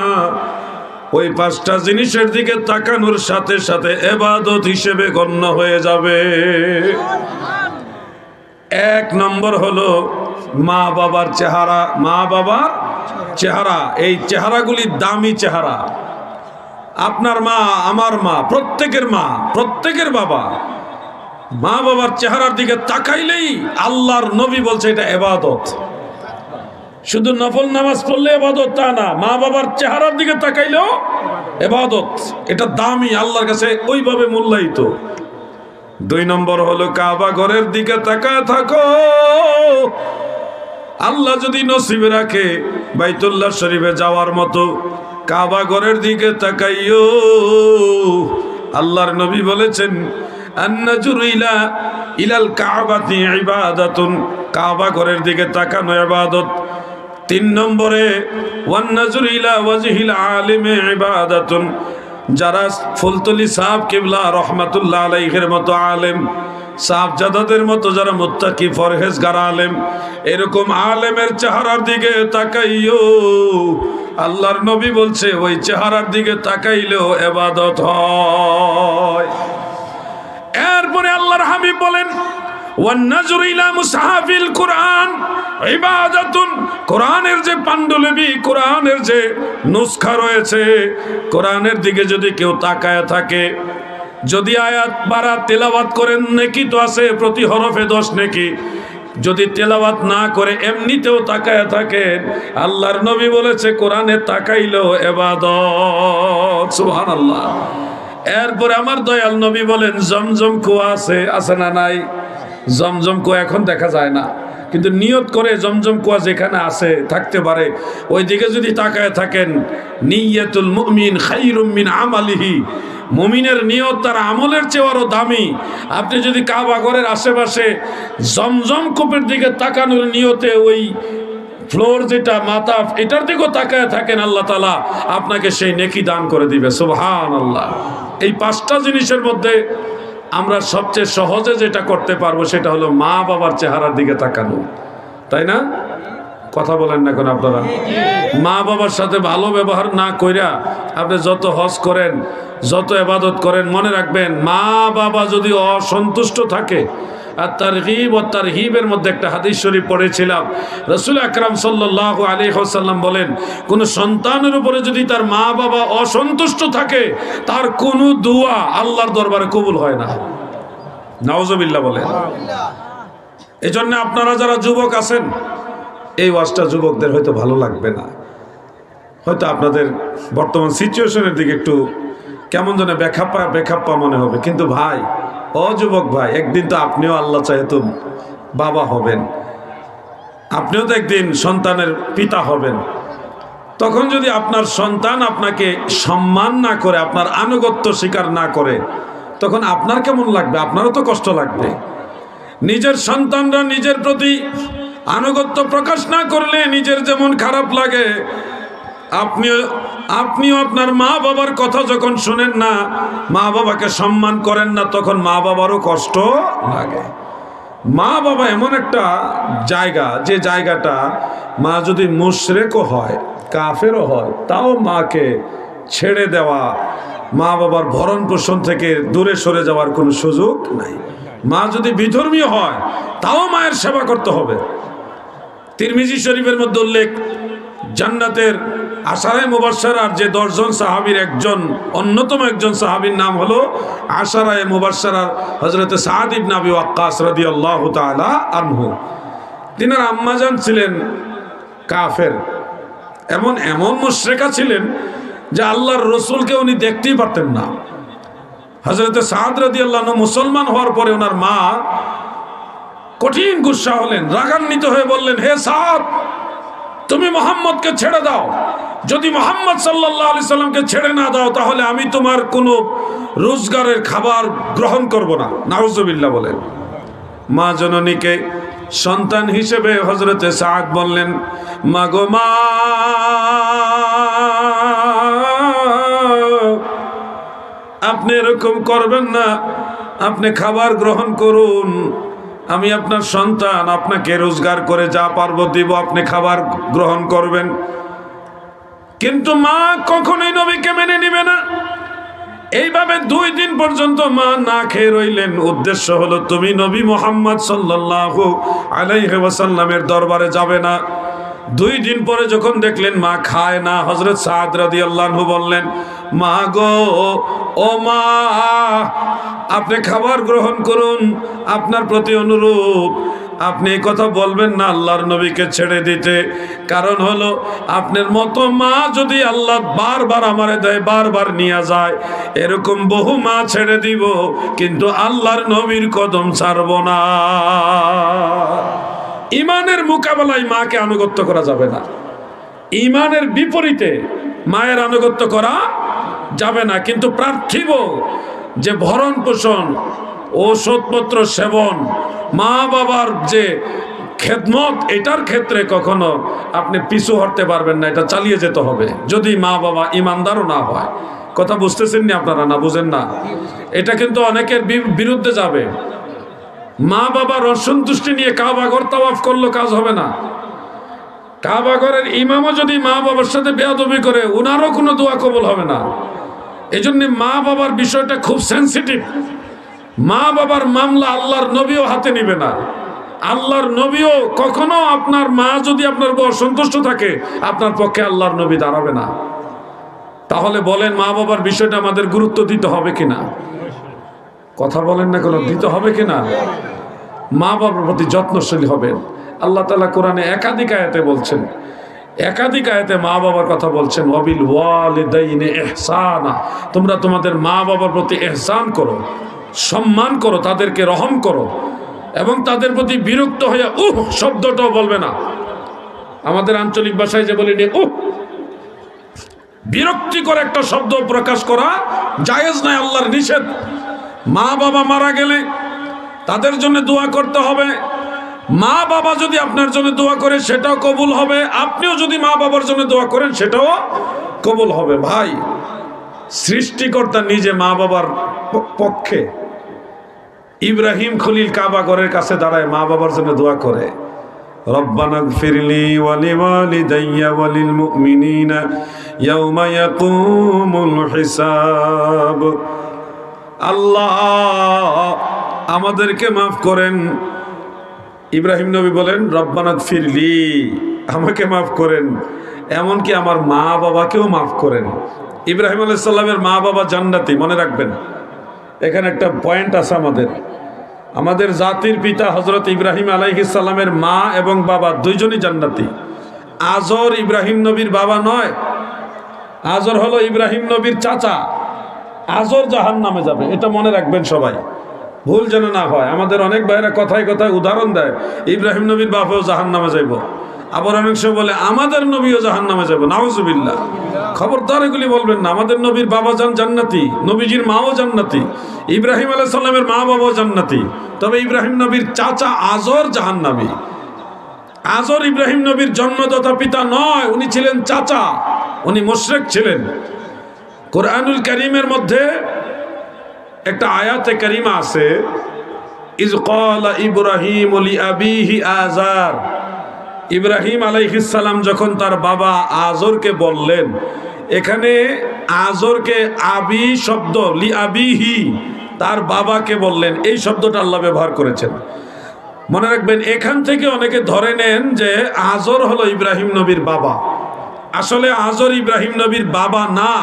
ওই 5টা জিনিসের দিকে তাকানোর সাথে সাথে ইবাদত হিসেবে গণ্য হয়ে যাবে। 1 নম্বর হলো মা বাবার চেহারা। মা বাবার চেহারা, এই চেহারাগুলি দামি চেহারা। আপনার মা, আমার মা, প্রত্যেকের মা, প্রত্যেকের বাবা, মা বাবার চেহারার দিকে তাকাইলেই আল্লাহর নবী বলছে এটা ইবাদত। শুধু নফল নামাজ পড়লে ইবাদত তা না, মা বাবার চেহারার দিকে তাকাইলেও ইবাদত। এটা দামি, আল্লাহর কাছে ওইভাবে মূল্যায়িত। 2 নম্বর হলো কাবা ঘরের দিকে তাকায় থাকো। আল্লাহ যদি নসিবে রাখে বাইতুল্লাহ শরীফে যাওয়ার মতো, কাবা ঘরের দিকে তাকাইও। আল্লাহর নবী বলেছেন আন-নাজরু ইলাল কাবাতি ইবাদাতুন, কাবা ঘরের দিকে তাকানো ইবাদত। 3 নম্বরে ওয়ান নাজরু ইলা ওয়াজহিল আলিমি ইবাদাতুন, যারা ফুলতলি সাহেব কিবলা রহমাতুল্লাহ আলাইহির মতো আলেম, সাহাবজাদাদের মতো যারা মুত্তাকি ফরহেজগার আলেম, এরকম আলেমের চেহারার দিকে তাকাইও। আল্লাহর নবী বলছে ওই চেহারার দিকে তাকাইলেও ইবাদত হয়। এরপরে আল্লাহর হাবিব বলেন ওয়ান নাজরু ইলা মুসহাফিল কুরআন ইবাদাতুন, কোরআনের যে পাণ্ডুলিপি, কোরআনের যে নুসখা রয়েছে, কোরআনের দিকে যদি কেউ তাকায় থাকে, যদি আয়াত বারা তেলাওয়াত করেন নেকি তো আছে, প্রতি হরফে 10 নেকি। যদি তেলাওয়াত না করে এমনিতেও তাকায় থাকেন, আল্লাহর নবী বলেছে কোরআনে তাকাইলেও ইবাদত। সুবহানাল্লাহ। এরপরে আমার দয়াল নবী বলেন জমজম কুয়া আছে না নাই? জমজম কুয়া এখন দেখা যায় না, কিন্তু নিয়ত করে জমজম কুয়া যেখানে আছে থাকতে পারে ওই দিকে যদি তাকায় থাকেন, নিয়াতুল মুমিন খায়রুম মিন আমালিহি, মুমিনের নিয়ত তার আমলের চেয়ে আরো দামি। আপনি যদি কাবা ঘরের আশেপাশে জমজম কূপের দিকে তাকানোর নিয়তে ওই ফ্লোর যেটা মাথা এটার দিকেও তাকায় থাকেন, আল্লাহ তাআলা আপনাকে সেই নেকি দান করে দিবে। সুবহানাল্লাহ। এই 5টা জিনিসের মধ্যে আমরা সবচেয়ে সহজে যেটা করতে পারবো সেটা হলো মা বাবার চেহারার দিকে তাকানো, তাই না? কথা বলেন না কেন আপনারা? মা বাবার সাথে ভালো ব্যবহার না কইরা আপনি যত হজ করেন, যত ইবাদত করেন, মনে রাখবেন মা বাবা যদি অসন্তুষ্ট থাকে। আর তারগীব ও তারহিবের মধ্যে একটা হাদিস শরীফ পড়েছিলাম, রাসূল আকরাম সাল্লাল্লাহু আলাইহি ওয়াসাল্লাম বলেন কোন সন্তানের উপরে যদি তার মা বাবা অসন্তুষ্ট থাকে, তার কোনো দোয়া আল্লাহর দরবারে কবুল হয় না। নাউজুবিল্লাহ বলেন। এজন্য আপনারা যারা যুবক আছেন, এই ওয়াজটা যুবকদের হয়তো ভালো লাগবে না, হয়তো আপনাদের বর্তমান সিচুয়েশনের দিকে একটু কেমন যেন বেখাপ্পা মনে হবে। কিন্তু ভাই, যুবক ভাই, একদিন তো আপনিও আল্লাহ চাহে তো বাবা হবেন, আপনিও তো একদিন সন্তানের পিতা হবেন। তখন যদি আপনার সন্তান আপনাকে সম্মান না করে, আপনার আনুগত্য স্বীকার না করে, তখন আপনার কেমন লাগবে? আপনারও তো কষ্ট লাগবে। নিজের সন্তানরা নিজের প্রতি আনুগত্য প্রকাশ না করলে নিজের যেমন খারাপ লাগে, আপনিও আপনার মা বাবার কথা যখন শুনেন না, মা বাবাকে সম্মান করেন না, তখন মা বাবারও কষ্ট লাগে। মা বাবা এমন একটা জায়গা, যে জায়গাটা মা যদি মুশরিকও হয়, কাফেরও হয়, তাও মাকে ছেড়ে দেওয়া, মা বাবার ভরণ পোষণ থেকে দূরে সরে যাওয়ার কোনো সুযোগ নাই। মা যদি বিধর্মীয় হয়, তাও মায়ের সেবা করতে হবে। তিরমিজি শরীফের মধ্যে উল্লেখ, জান্নাতের আশারায়ে মুবাশশারার যে 10 জন সাহাবীর অন্যতম একজন সাহাবীর নাম হলো আশারায়ে মুবাশশারার হযরত সাদ ইবনে আবি ওয়াক্কাস রাদিয়াল্লাহু তাআলা আনহু। তিনার আম্মাজান ছিলেন কাফের, এমন মুশরিকা ছিলেন যে আল্লাহর রাসূলকে উনি দেখতেই পারতেন না। হযরত সাদ রাদিয়াল্লাহু আনহু মুসলমান হওয়ার পরে ওনার মা কঠিন গুসা হলেন, রাগান্বিত হয়ে বললেন, হে সাদ, তুমি মুহাম্মদকে ছেড়ে দাও। যদি মুহাম্মদ সাল্লাল্লাহু আলাইহি সাল্লামকে ছেড়ে না দাও, তাহলে আমি তোমার কোনো রোজগারের খাবার গ্রহণ করব না। নাউজুবিল্লাহ বলেন। মা জননীকে সন্তান হিসেবে হযরতে সাদ বললেন, মাগো মা, আপনি এরকম করবেন না, আপনি খাবার গ্রহণ করুন। আমি আপনার সন্তান, আপনাকে রোজগার করে যা পারবো দিব, আপনি খাবার গ্রহণ করবেন। কিন্তু মা কখনোই নবীকে মেনে নিবে না। এইভাবে 2 দিন পর্যন্ত মা না খেয়ে রইলেন। উদ্দেশ্য হলো তুমি নবী মুহাম্মদ সাল্লাল্লাহু আলাইহি ওয়াসাল্লামের দরবারে যাবে না। 2 দিন পরে যখন দেখলেন মা খায় না, হযরত সাদ রাদিয়াল্লাহু আনহু বললেন, মা গো, ও মা, আপনি খাবার গ্রহণ করুন, আপনার প্রতি অনুরোধ। আপনি এই কথা বলবেন না আল্লাহর নবীকে ছেড়ে দিতে। কারণ হলো আপনার মতো মা যদি আল্লাহ বারবার আমারে দেয়, বারবার নিয়ে যায়, এরকম বহু মা ছেড়ে দিব, কিন্তু আল্লাহর নবীর কদম ছাড়ব না। ইমানের মোকাবেলায় মাকে আনুগত্য করা যাবে না, ইমানের বিপরীতে মায়ের আনুগত্য করা যাবে না। কিন্তু পার্থিব যে ভরণ পোষণ, ঔষধপত্র সেবন, মা বাবার যে খেদমত, এটার ক্ষেত্রে কখনো আপনি পিছু হটতে পারবেন না, এটা চালিয়ে যেতে হবে, যদি মা বাবা ইমানদারও না হয়। কথা বুঝতেছেন না আপনারা? না বুঝেন না? এটা কিন্তু অনেকের বিরুদ্ধে যাবে। মা বাবার অসন্তুষ্টি নিয়ে কাবাঘর তাওয়াফ করলে কাজ হবে না। কাবাঘরের ইমামও যদি মা বাবার সাথে বেয়াদবি করে, উনারও কোনো দোয়া কবুল হবে না। এজন্য মা বাবার বিষয়টা খুব সেনসিটিভ। মা বাবার মামলা আল্লাহর নবীও হাতে নিবে না। আল্লাহর নবীও কখনো, আপনার মা যদি আপনার উপর অসন্তুষ্ট থাকে, আপনার পক্ষে আল্লাহর নবী দাঁড়াবে না। তাহলে বলেন, মা বাবার বিষয়টা আমাদের গুরুত্ব দিতে হবে কিনা? কথা বলেন না, কোনো দিতে হবে কিনা? মা বাবার প্রতি যত্নশীল হবেন। আল্লাহ তাআলা কোরআনে একাধিক আয়াতে বলছেন, একাধিক আয়াতে মা বাবার কথা বলছেন, ওয়াবিল ওয়ালিদাইনি ইহসানা, তোমরা তোমাদের মা বাবার প্রতি ইহসান করো, সম্মান করো, তাদেরকে রহম করো, এবং তাদের প্রতি বিরক্ত হয়ে শব্দটাও বলবে না। আমাদের আঞ্চলিক ভাষায় যে বলি বিরক্তিকর একটা শব্দ প্রকাশ করা জায়েজ নাই, আল্লাহর নিষেধ। মা বাবা মারা গেলে তাদের জন্য দোয়া করতে হবে। মা বাবা যদি আপনার জন্য দোয়া করে সেটাও কবুল হবে, আপনিও যদি মা বাবার জন্য দোয়া করেন সেটাও কবুল হবে। ভাই, সৃষ্টিকর্তা নিজে মা বাবার পক্ষে। ইব্রাহিম খলিল কাবা ঘরের কাছে দাঁড়ায় মা বাবার জন্য দোয়া করে, রব্বানা গফিরলি ওয়ালিওয়ালিদাইয়া ওয়ালিল মুমিনিনা ইয়াউমা ইয়াকুমুল হিসাব। আল্লাহ আমাদেরকে মাফ করেন। ইব্রাহিম নবী বলেন, রব্বানা গফিরলি, আমাকে মাফ করেন, এমনকি আমার মা বাবাকেও মাফ করেন। ইব্রাহিম আলাইহিস সালামের মা বাবা জান্নাতি, মনে রাখবেন। এখানে একটা পয়েন্ট আছে, আমাদের জাতির পিতা হযরত ইব্রাহিম আলাইহিস সালামের মা এবং বাবা দুইজনই জান্নাতি। আজর ইব্রাহিম নবীর বাবা নয়, আজর হলো ইব্রাহিম নবীর চাচা। আজর জাহান্নামে যাবে, এটা মনে রাখবেন সবাই, ভুল যেন না হয়। আমাদের অনেক ভাইরা কথায় কথায় উদাহরণ দেয়, ইব্রাহিম নবীর বাবাও জাহান্নামে যাইব, আবার অনেক সময় বলে আমাদের নবীও জাহান্নামে যাবে। নাউজুবিল্লাহ, খবরদার এগুলি বলবেন না। আমাদের নবীর বাবা জান্নাতি, নবীজির মাও জান্নাতি, ইব্রাহিম আলাইহিস সালামের মা বাবাও জান্নাতি। তবে ইব্রাহিম নবীর চাচা আজর জাহান্নামী। আজর ইব্রাহিম নবীর জন্মদাতা পিতা নয়, উনি ছিলেন চাচা, উনি মুশরিক ছিলেন। কোরআনুল কারীমের মধ্যে একটা আয়াতে কারিমা আছে, ইজ ক্বালা ইব্রাহিম লিআবিহি আযার। ইব্রাহিম আলাইহিস সালাম যখন তার বাবা আজরকে বললেন, এখানে আজরকে আবি শব্দ, লিআবিহি তার বাবাকে বললেন, এই শব্দটা আল্লাহ ব্যবহার করেছেন। মনে রাখবেন, এখান থেকে অনেকে ধরে নেন যে আজর হলো ইব্রাহিম নবীর বাবা। আসলে আজর ইব্রাহিম নবীর বাবা না।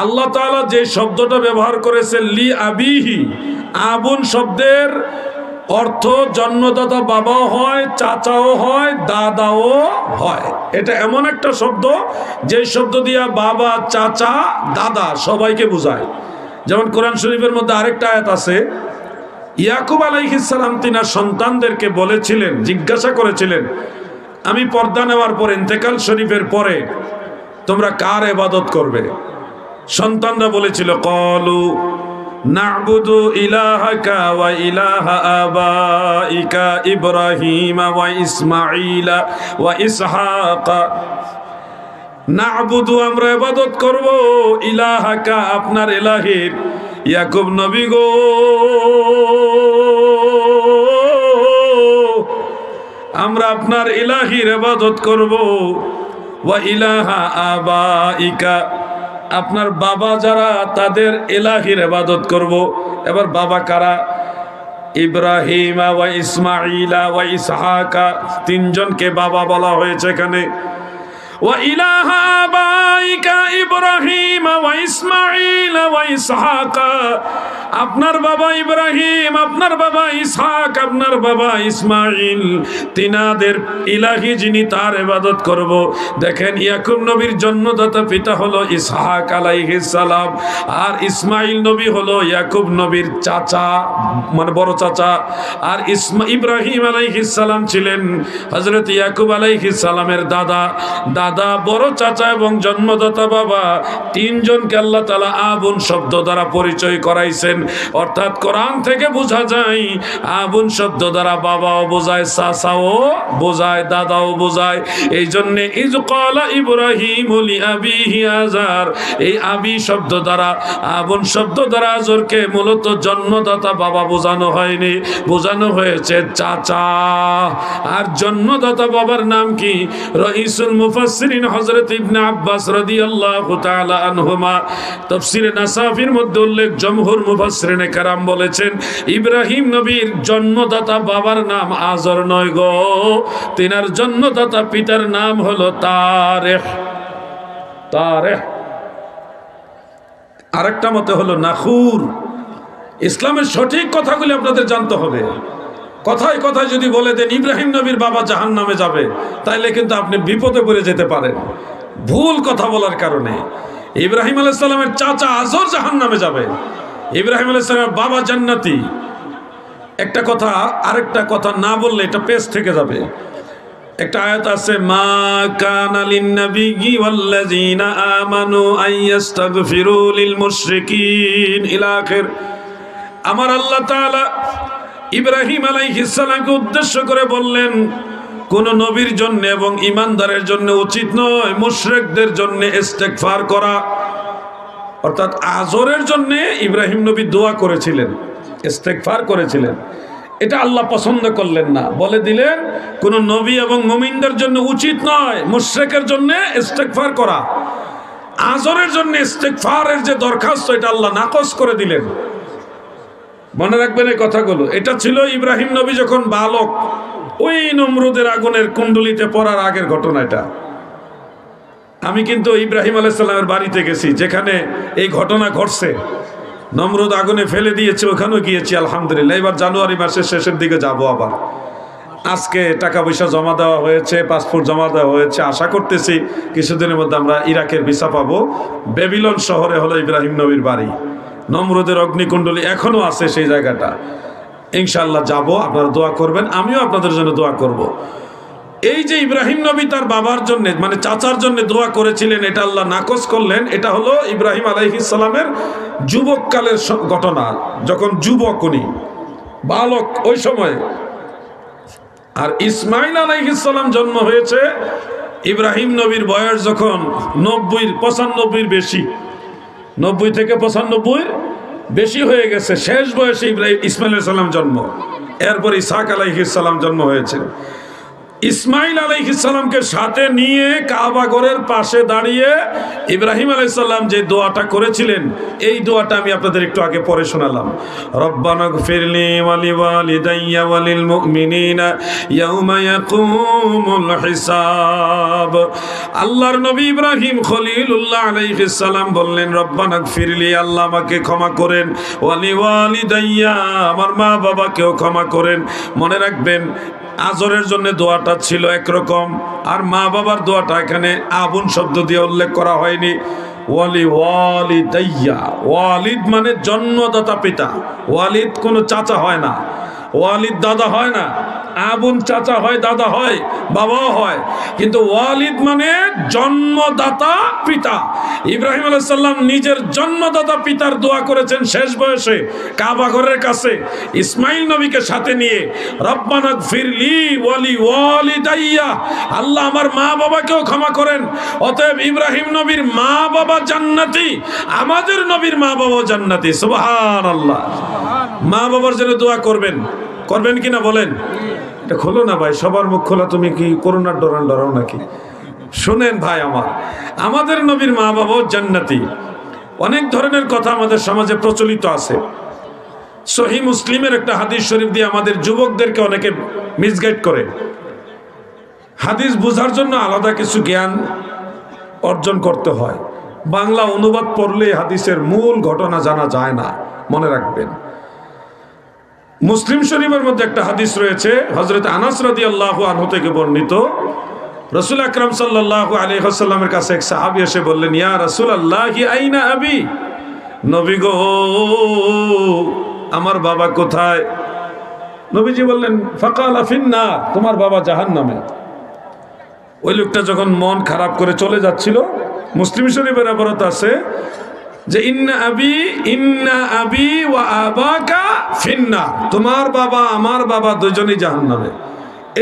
আল্লাহ তাআলা যে শব্দটা ব্যবহার করেছেন লি আবিহি, আবুন শব্দের অর্থ জন্মদাতা বাবাও হয়, চাচাও হয়, দাদাও হয়। এটা এমন একটা শব্দ যে শব্দ দিয়া বাবা, চাচা, দাদা সবাইকে বোঝায়। যেমন কোরআন শরীফের মধ্যে আরেকটা আয়াত আছে, ইয়াকুব আলাইহিস সালাম তিনার সন্তানদেরকে বলেছিলেন, জিজ্ঞাসা করেছিলেন, আমি পর্দা নেওয়ার পর, ইন্তেকাল শরীফের পরে তোমরা কার ইবাদত করবে? সন্তানরা বলেছিল, ক্বালু না'বুদু ইলাহাকা ওয়া ইলাহা আবাইকা ইব্রাহিম ওয়া ইসমাঈল ওয়া ইসহাক। না'বুদু, আমরা ইবাদত করব, ইলাহাকা, আপনার ইলাহির, ইয়াকুব নবী গো, আমরা আপনার ইলাহির ইবাদত করব, ওয়া ইলাহা আবাইকা, আপনার বাবা যারা তাদের ইলাহির ইবাদত করব। এবার বাবা কারা? ইব্রাহিম ওয়া ইসমাঈল ওয়া ইসহাক, তিনজনকে বাবা বলা হয়েছে এখানে। ওয়া ইলাহা আবাইকা ইব্রাহিম ওয়া ইসমাঈল ওয়া ইসহাক, আপনার বাবা ইব্রাহিম, আপনার বাবা ইসহাক, আপনার বাবা ইসমাইল, তিনাদের ইলাহি যিনি তার ইবাদত করব। দেখেন ইয়াকুব নবীর জন্মদাতা পিতা হলো ইসহাক আলাইহিস সালাম, আর ইসমাইল নবী হলো ইয়াকুব নবীর চাচা, মানে বড় চাচা। আর ইব্রাহিম আলাইহিস সালাম ছিলেন হযরত ইয়াকুব আলাইহিস সালামের দাদা। দাদা, বড় চাচা এবং জন্মদাতা বাবা তিনজনকে আল্লাহ তাআলা আবুন শব্দ দ্বারা পরিচয় করাইছেন। অর্থাৎ কোরআন থেকে বোঝা যায় আবুন শব্দ দ্বারা বাবাও বোঝায়, চাচাও বোঝায়, দাদাও বোঝায়। এই জন্যে ইজ ক্বালা ইব্রাহিম লিআবিহি আযার, এই আবি শব্দ দ্বারা, আবুন শব্দ দ্বারা আযরকে মূলত জন্মদাতা বাবা বোঝানো হয়নি, বোঝানো হয়েছে চাচা। আর জন্মদাতা বাবার নাম কি? রাইসুল মুফাসসিরিন হযরত ইবনে আব্বাস রাদিয়াল্লাহু তাআলা আনহুমা তাফসীরে নাসাফির মধ্যে উল্লেখ, জমহুর মুফাসসিরিনে কেরাম বলেছেন ইব্রাহিম নবীর জন্মদাতা বাবার নাম আযর নয় গো, তিনার জন্মদাতা পিতার নাম হলো তারেহ। তারেহ। আরেকটা মতে হলো নাখুর। ইসলামের সঠিক কথাগুলি আপনাদের জানতে হবে। কথায় কথায় যদি বলে দেন ইব্রাহিম নবীর বাবা জাহান্নামে যাবে, তাইলে কিন্তু আপনি বিপদে পড়ে যেতে পারেন ভুল কথা বলার কারণে। ইব্রাহিম আলাইহিস সালামের চাচা আযর জাহান্নামে যাবে, ইব্রাহিম আলাইহিস সালামের বাবা জান্নাতি। একটা কথা আরেকটা কথা না বললে এটা পেছ থেকে যাবে। একটা আয়াত আছে, মা কানা লিন-নাবিয়্যি ওয়াল্লাযীনা আমানু আইয়াস্তাগফিরু লিল মুশরিকিন ইলা আখির। আমার আল্লাহ তাআলা ইব্রাহিম আলাইহিস সালামকে উদ্দেশ্য করে বললেন, কোন নবীর জন্য এবং ঈমানদারের জন্য উচিত নয় মুশরিকদের জন্য ইস্তেগফার করা। অর্থাৎ আযরের জন্য ইব্রাহিম নবী দোয়া করেছিলেন, ইস্তেগফার করেছিলেন। এটা আল্লাহ পছন্দ করলেন না, বলে দিলেন কোন নবী এবং মুমিনদের জন্য উচিত নয় মুশরিকের জন্য ইস্তেগফার করা। আযরের জন্য ইস্তেগফারের যে দরখাস্ত, এটা আল্লাহ নাকচ করে দিলেন। মনে রাখবেন এই কথাগুলো। এটা ছিল ইব্রাহিম নবী যখন বালক, ওই নমরুদের আগুনের কুণ্ডলিতে পড়ার আগের ঘটনা এটা। আমি কিন্তু ইব্রাহিম আলাইহিস সালামের বাড়িতে গেছি যেখানে এই ঘটনা ঘটছে। নমরুদ আগুনে ফেলে দিয়েছে, ওখানেও গিয়েছি আলহামদুলিল্লাহ। এবার জানুয়ারি মাসের শেষের দিকে যাব আবার। আজকে টাকা পয়সা জমা দেওয়া হয়েছে, পাসপোর্ট জমা দেওয়া হয়েছে। আশা করতেছি কিছুদিনের মধ্যে আমরা ইরাকের ভিসা পাবো। বেবিলন শহরে হলো ইব্রাহিম নবীর বাড়ি। নমরুদের অগ্নিকুণ্ডলী এখনো আছে সেই জায়গাটা। ইনশাআল্লাহ যাব, আপনারা দোয়া করবেন, আমিও আপনাদের জন্য দোয়া করব। এই যে ইব্রাহিম নবী তার বাবার জন্য মানে চাচার জন্য দোয়া করেছিলেন, এটা আল্লাহ নাকচ করলেন। এটা হলো ইব্রাহিম আলাইহিস সালামের যুবককালের ঘটনা, যখন যুবক উনি বালক ওই সময়। আর ইসমাইল আলাইহিস সালাম জন্ম হয়েছে ইব্রাহিম নবীর বয়স যখন 95 বেশি, 90 থেকে 95 বেশি হয়ে গেছে। শেষ বয়সে ইসমাইল আলাইহিস সালাম জন্ম। এরপর ইসহাক আলাইহিস সালাম জন্ম হয়েছে। ইসমাইল আলাইহিস সালামকে সাথে নিয়ে কাবা ঘরের পাশে দাঁড়িয়ে ইব্রাহিম আলাইহিস সালাম যে দোয়াটা করেছিলেন, এই দোয়াটা আমি আপনাদের একটু আগে পড়ে শোনালাম। রব্বানা গফিরলি ওয়া লিওয়ালিদাইয়া ওয়া লিল মুমিনিনা ইয়াউমা ইয়াকুমুল হিসাব। আল্লাহর নবী ইব্রাহিম খলিলুল্লাহ আলাইহিস সালাম বললেন, রব্বানা গফিরলি, আল্লাহ আমাকে ক্ষমা করেন, ওয়া লিওয়ালিদাইয়া, আমার মা বাবাকেও ক্ষমা করেন। মনে রাখবেন আযরের জন্য দোয়াটা ছিল একরকম, আর মা বাবার দোয়াটা এখানে আবুন শব্দ দিয়ে উল্লেখ করা হয়নি। ওয়ালিদাইয়া, ওয়ালিদ মানে জন্মদাতা পিতা। ওয়ালিদ কোনো চাচা হয় না, ওয়ালিদ দাদা হয় না। আবুন চাচা হয়, দাদা হয়, বাবাও হয়, কিন্তু ওয়ালিদ মানে জন্মদাতা পিতা। ইব্রাহিম আলাইহিস সালাম নিজের জন্মদাতা পিতার দোয়া করেছেন শেষ বয়সে কাবা ঘরের কাছে ইসমাইল নবীকে সাথে নিয়ে। রব্বানা গফিরলি ওয়া লিওয়ালিদাইয়া, আল্লাহ আমার মা বাবাকেও ক্ষমা করেন। অতএব ইব্রাহিম নবীর মা বাবা জান্নাতি, আমাদের নবীর মা বাবাও জান্নাতি। সুবহানাল্লাহ। মা বাবার জন্য দোয়া করবেন, করবেন কিনা বলেন? এটা খোলো না ভাই, সবার মুখ খোলা। তুমি কি করোনার ডরাও নাকি? শুনেন ভাই আমার, আমাদের নবীর মা বাবাও জান্নাতি। অনেক ধরনের কথা আমাদের সমাজে প্রচলিত আছে। সহিহ মুসলিমের একটা হাদিস শরীফ দিয়ে আমাদের যুবকদেরকে অনেকে মিসগাইড করে। হাদিস বোঝার জন্য আলাদা কিছু জ্ঞান অর্জন করতে হয়। বাংলা অনুবাদ পড়লে হাদিসের মূল ঘটনা জানা যায় না, মনে রাখবেন। মুসলিম শরীফের মধ্যে একটা হাদিস রয়েছে, হযরত আনাস রাদিয়াল্লাহু আনহু থেকে বর্ণিত। রাসূল আকরাম সাল্লাল্লাহু আলাইহি ওয়াসাল্লামের কাছে এক সাহাবী এসে বললেন, ইয়া রাসূলুল্লাহি আইনা আবি, নবী গো আমার বাবা কোথায়? নবীজি বললেন, ফাকালা ফিন্নার, তোমার বাবা জাহান্নামে। ওই লোকটা যখন মন খারাপ করে চলে যাচ্ছিল, মুসলিম শরীফের আবরত আছে যে ইন্না আবি ওয়া আবাকা ফিন্নার, তোমার বাবা আমার বাবা দুজনেই জাহান্নামে।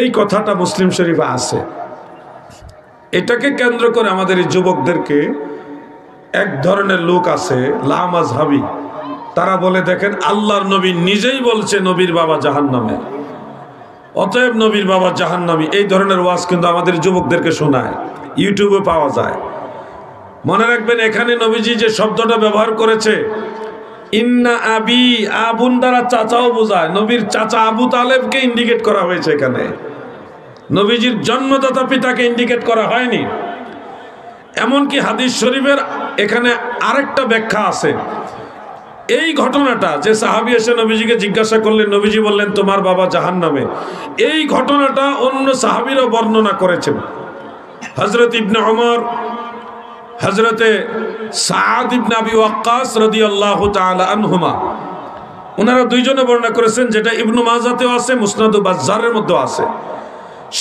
এই কথাটা মুসলিম শরীফে আছে। এটাকে কেন্দ্র করে আমাদের এই যুবকদেরকে এক ধরনের লোক আছে লামাযহাবী, তারা বলে দেখেন আল্লাহর নবী নিজেই বলছে নবীর বাবা জাহান্নামে, অতএব নবীর বাবা জাহান্নামী। এই ধরনের ওয়াজ কিন্তু আমাদের যুবকদেরকে শোনায়, ইউটিউবে পাওয়া যায়। মনে রাখবেন এখানে নবীজি যে শব্দটা ব্যবহার করেছে ইন্না আবি, আবুন দ্বারা চাচাও বোঝায়, নবীর চাচা আবু তালেবকে ইন্ডিকেট করা হয়েছে এখানে, নবীজির জন্মদাতা পিতাকে ইন্ডিকেট করা হয়নি। এমনকি হাদিস শরীফের এখানে আরেকটা ব্যাখ্যা আছে। এই ঘটনাটা যে সাহাবী এসে নবীজিকে জিজ্ঞাসা করলেন, নবীজি বললেন তোমার বাবা জাহান্নামে, এই ঘটনাটা অন্য সাহাবীরা বর্ণনা করেছেন। হযরত ইবনে ওমর, হযরতে সাদ ইবনে আবি ওয়াক্কাস রাদিয়াল্লাহু তাআলা আনহুমা, ওনারা দুইজনে বর্ণনা করেছেন, যেটা ইবনে মাজাতেও আছে, মুসনাদ বাজ্জারের মধ্যেও আছে।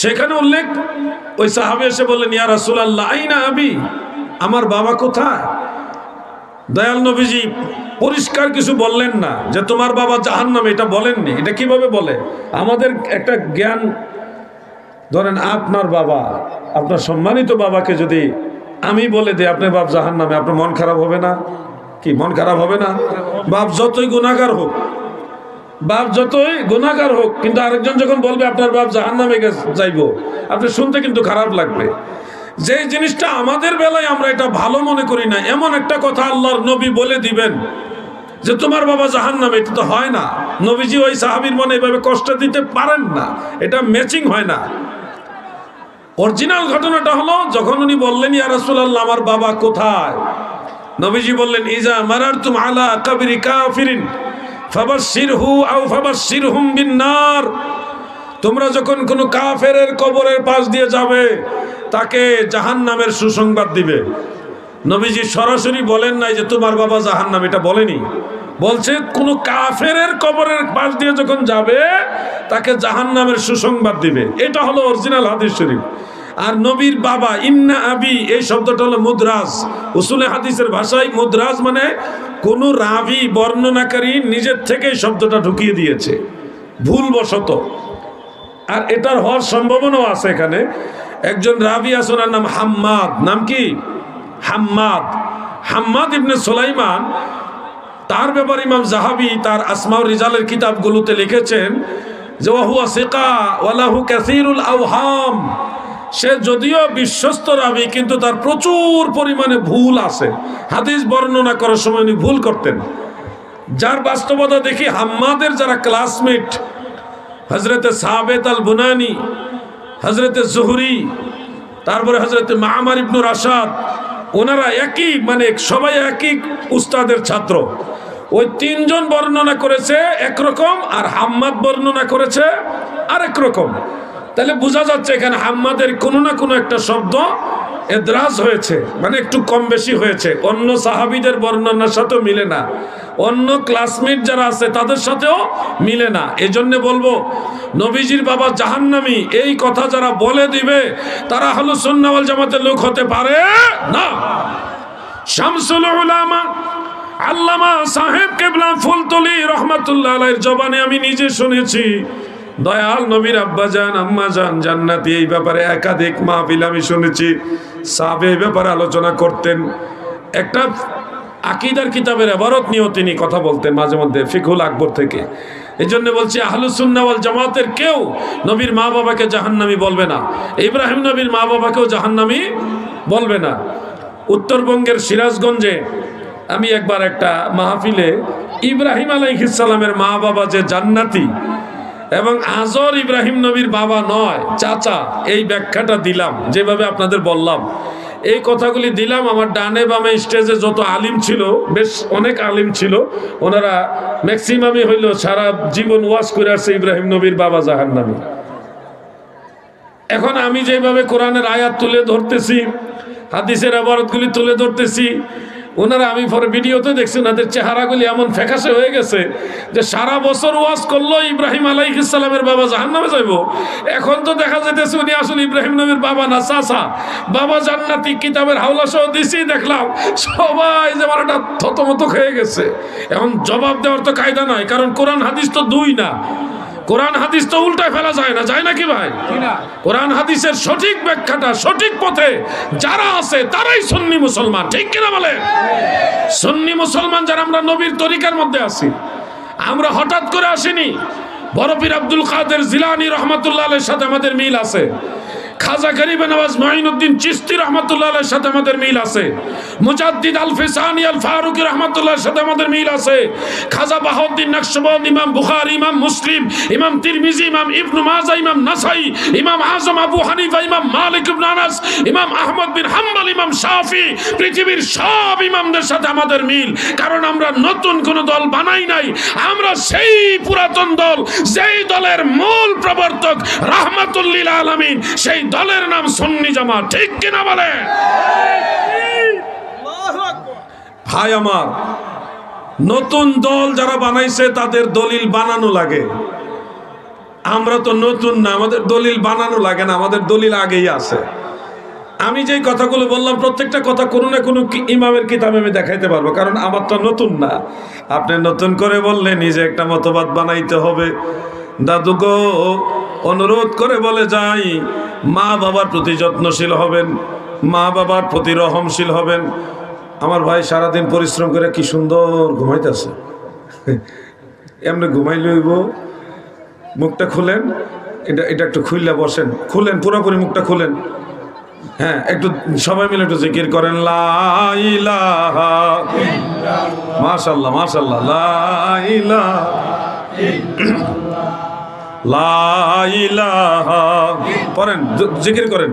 সেখানে উল্লেখ, ওই সাহাবী এসে বললেন, ইয়া রাসূলুল্লাহ আইনা আবি, আমার বাবা কোথায়? দয়াল নবীজি পরিষ্কার কিছু বললেন না যে তোমার বাবা জাহান্নামে, এটা বলেননি। এটা কিভাবে বলে? আমাদের একটা জ্ঞান, ধরেন আপনার বাবা, আপনার সম্মানিত বাবাকে যদি আমি বলে দিই আপনার বাপ জাহান্নামে, আপনার মন খারাপ হবে না? কি মন খারাপ হবে না? বাপ যতই গুনাহগার হোক, বাপ যতই গুনাহগার হোক, কিন্তু আরেকজন যখন বলবে আপনার বাপ জাহান্নামে যাইবো, আপনি শুনতে কিন্তু খারাপ লাগবে। যে জিনিসটা আমাদের বেলায় আমরা এটা ভালো মনে করি না, এমন একটা কথা আল্লাহর নবী বলে দিবেন যে তোমার বাবা জাহান্নামে, এটা তো হয় না। নবীজি ওই সাহাবীর মনে এভাবে কষ্ট দিতে পারেন না, এটা ম্যাচিং হয় না। অরিজিনাল ঘটনাটা হলো যখন উনি বললেন ইয়া রাসূলুল্লাহ আমার বাবা কোথায়, নবীজি বললেন ইজা মারারতুম আলা কবরি কাফিরিন ফাবাশশিরহু আও ফাবাশশিরহুম বিন্নার, তোমরা যখন কোনো কাফেরের কবরের পাশ দিয়ে যাবে তাকে জাহান্নামের সুসংবাদ দিবে। নবীজি সরাসরি বলেন নাই যে তোমার বাবা জাহান্নাম, এটা বলেনি। বলছে কোনো কাফেরের কবরের পাশ দিয়ে যখন যাবে তাকে জাহান্নামের সুসংবাদ দিবে। এটা হলো অরিজিনাল হাদিস শরীফ। আর নবীর বাবা ইন্না আবি, এই শব্দটা হলো মুদরাজ। উসুলে হাদিসের ভাষায় মুদরাজ মানে কোন রাবি বর্ণনাকারী নিজের থেকে শব্দটা ঢুকিয়ে দিয়েছে ভুলবশত। আর এটার হওয়ার সম্ভাবনাও আছে। এখানে একজন রাবি আছে, ওনার নাম হাম্মাদ। নাম কি? হাম্মাদ ইবনে সুলাইমান। তার ব্যাপারে ইমাম যাহাবী তার আসমাউ রিজালের কিতাবগুলোতে লিখেছেন যে ওয়াহুয়া সিকা ওয়ালাহু কাসীরুল আওহাম, সে যদিও বিশ্বস্ত রাবি কিন্তু তার প্রচুর পরিমাণে ভুল আছে। হাদিস বর্ণনা করার সময় উনি ভুল করতেন, যার বাস্তবতা দেখি হাম্মাদের যারা ক্লাসমেট, হযরতে সাবেত আল বুনানি, হযরতে জুহরি, তারপরে হযরতে মামার ইবনে রাশাদ, ওনারা একই, মানে সবাই একই উস্তাদের ছাত্র। ওই তিনজন বর্ণনা করেছে একরকম, আর হাম্মাদ বর্ণনা করেছে আরেক রকম। তাহলে বোঝা যাচ্ছে এখানে হাম্মাদের কোনো না কোনো একটা শব্দ এদরাজ হয়েছে, মানে একটু কম বেশি হয়েছে, অন্য সাহাবীদের বর্ণনার সাথেও মিলে না, অন্য ক্লাসমেট যারা আছে তাদের সাথেও মিলে না। এজন্য বলবো নবীজির বাবা জাহান্নামী এই কথা যারা বলে দিবে তারা হলো সুন্নাহ ওয়াল জামাতের লোক হতে পারে না। শামসুল উলামা আল্লামা সাহেব কেবলা ফুলতলি রহমাতুল্লাহ আলাইহির জবানে আমি নিজে শুনেছি, দয়াল নবীর আব্বাজান আম্মাজান জান্নাতি এই ব্যাপারে একাধিক মাহফিল আমি শুনেছি, সাহাবে এই ব্যাপারে আলোচনা করতেন। একটা আকীদার কিতাবের ইবারত নিয়েও তিনি কথা বলতেন মাঝে মধ্যে, ফিকহুল আকবর থেকে। এই জন্য বলছি আহলুস সুন্নাহ ওয়াল জামাতের কেউ নবীর মা বাবাকে জাহান্নামী বলবে না, ইব্রাহিম নবীর মা বাবাকেও জাহান্নামী বলবে না। উত্তরবঙ্গের সিরাজগঞ্জে আমি একবার একটা মাহফিলে ইব্রাহিম আলাইহিস সালামের মা বাবা যে জান্নাতি এবং আজর ইব্রাহিম নবীর বাবা নয় চাচা, এই ব্যাখ্যাটা দিলাম যেভাবে আপনাদের বললাম। এই কথাগুলি দিলাম। আমার ডানে বামে স্টেজে যত আলিম ছিল, বেশ অনেক আলিম ছিল, ওনারা ম্যাক্সিমামই হইল সারা জীবন ওয়াজ করে আসছে ইব্রাহিম নবীর বাবা জাহান্নামী। এখন আমি যেভাবে কোরআনের আয়াত তুলে ধরতেছি, হাদিসের ইবারতগুলি তুলে ধরতেছি, ওনারা আমি পরে ভিডিওতে দেখছি ওনাদের চেহারাগুলি এমন ফ্যাকাশে হয়ে গেছে যে সারা বছর ওয়াজ করলো ইব্রাহিম আলাইহিস সালামের বাবা জাহান্নামে যাইব, এখন তো দেখা যাইতেছে উনি আসলে ইব্রাহিম নবীর বাবা না, চাচা। বাবা জান্নাতি কিতাবের হাওলা সহ দিছি, দেখলাম সবাই যে আমার একটা থতমত খেয়ে গেছে। এখন জবাব দেওয়ার তো কায়দা নাই, কারণ কোরআন হাদিস তো দুই না, কোরআন হাদিস তো উল্টায় ফেলা যায় না, যায় নাকি ভাই? কোরআন হাদিসের সঠিক ব্যাখ্যাটা সঠিক পথে যারা আছে তারাই সুন্নি মুসলমান, ঠিক কিনা বলে? সুন্নি মুসলমান যারা আমরা নবীর তরিকার মধ্যে আছি, আমরা হঠাৎ করে আসিনি। বড় পীর আব্দুল কাদের জিলানী রহমাতুল্লাহ আলাইহির সাথে আমাদের মিল আছে, খাজা গরিবে নওয়াজ মুঈনুদ্দিন চিশতি রহমাতুল্লাহ আলাইহির সাথে আমাদের মিল আছে, মুজাদ্দিদ আল ফিসানি আল ফারুকি রহমাতুল্লাহর সাথে আমাদের মিল আছে, খাজা বাহাউদ্দিন নকশবন্দ, ইমাম বুখারী, ইমাম মুসলিম, ইমাম তিরমিজি, ইমাম ইবনে মাজাহ, ইমাম নাসাই, ইমাম আযম আবু হানিফা, ইমাম মালিক ইবনে আনাস, ইমাম আহমদ বিন হাম্বল, ইমাম শাফি, পৃথিবীর সব ইমামদের সাথে আমাদের মিল। কারণ আমরা নতুন কোন দল বানাই নাই, আমরা সেই পুরাতন দল যেই দলের মূল প্রবর্তক রাহমাতুল লিল আলামিন, সেই দলের নাম সুন্নি জামাত, ঠিক কিনা বলে? ভাই আমার, নতুন দল যারা বানাইছে তাদের দলিল বানানো লাগে। আমরা তো নতুন না, আমাদের দলিল বানানো লাগে না, আমাদের দলিল আগেই আছে। আমি যেই কথাগুলো বললাম প্রত্যেকটা কথা কোনো না কোনো ইমামের কিতাবে আমি দেখাইতে পারবো, কারণ আমার তো নতুন না। আপনি নতুন করে বললে নিজে একটা মতবাদ বানাইতে হবে। দাদু গো, অনুরোধ করে বলে যাই, মা বাবার প্রতি যত্নশীল হবেন, মা বাবার প্রতি রহমশীল হবেন। আমার ভাই সারাদিন পরিশ্রম করে কি সুন্দর ঘুমাইতেছে, এমনি ঘুমাই লইব। মুখটা খুলেন, এটা একটু খুললে বসেন, খুলেন পুরোপুরি মুখটা খুলেন। হ্যাঁ, একটু সবাই মিলে একটু জিকির করেন, লা ইলাহা ইল্লাল্লাহ, মাশাআল্লাহ মাশাআল্লাহ, লা ইলাহা ইল্লাল্লাহ, লা ইলাহা, পড়েন, জিকির করেন,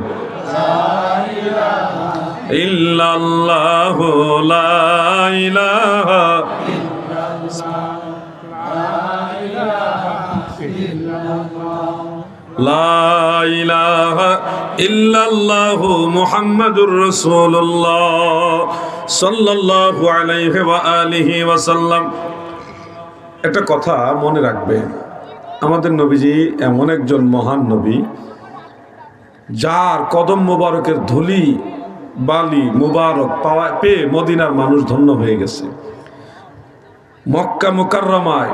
ইল্লাল্লাহু লা ইলাহা লা ইলাহা ইল্লাল্লাহু মুহাম্মাদুর রাসূলুল্লাহ সাল্লাল্লাহু আলাইহি ওয়া আলিহি ওয়া সাল্লাম। একটা কথা মনে রাখবে, আমাদের নবীজি এমন একজন মহান নবী যার কদম মোবারকের ধুলি বালি মুবারক পেয়ে মদিনার মানুষ ধন্য হয়ে গেছে। মক্কা মুকাররমায়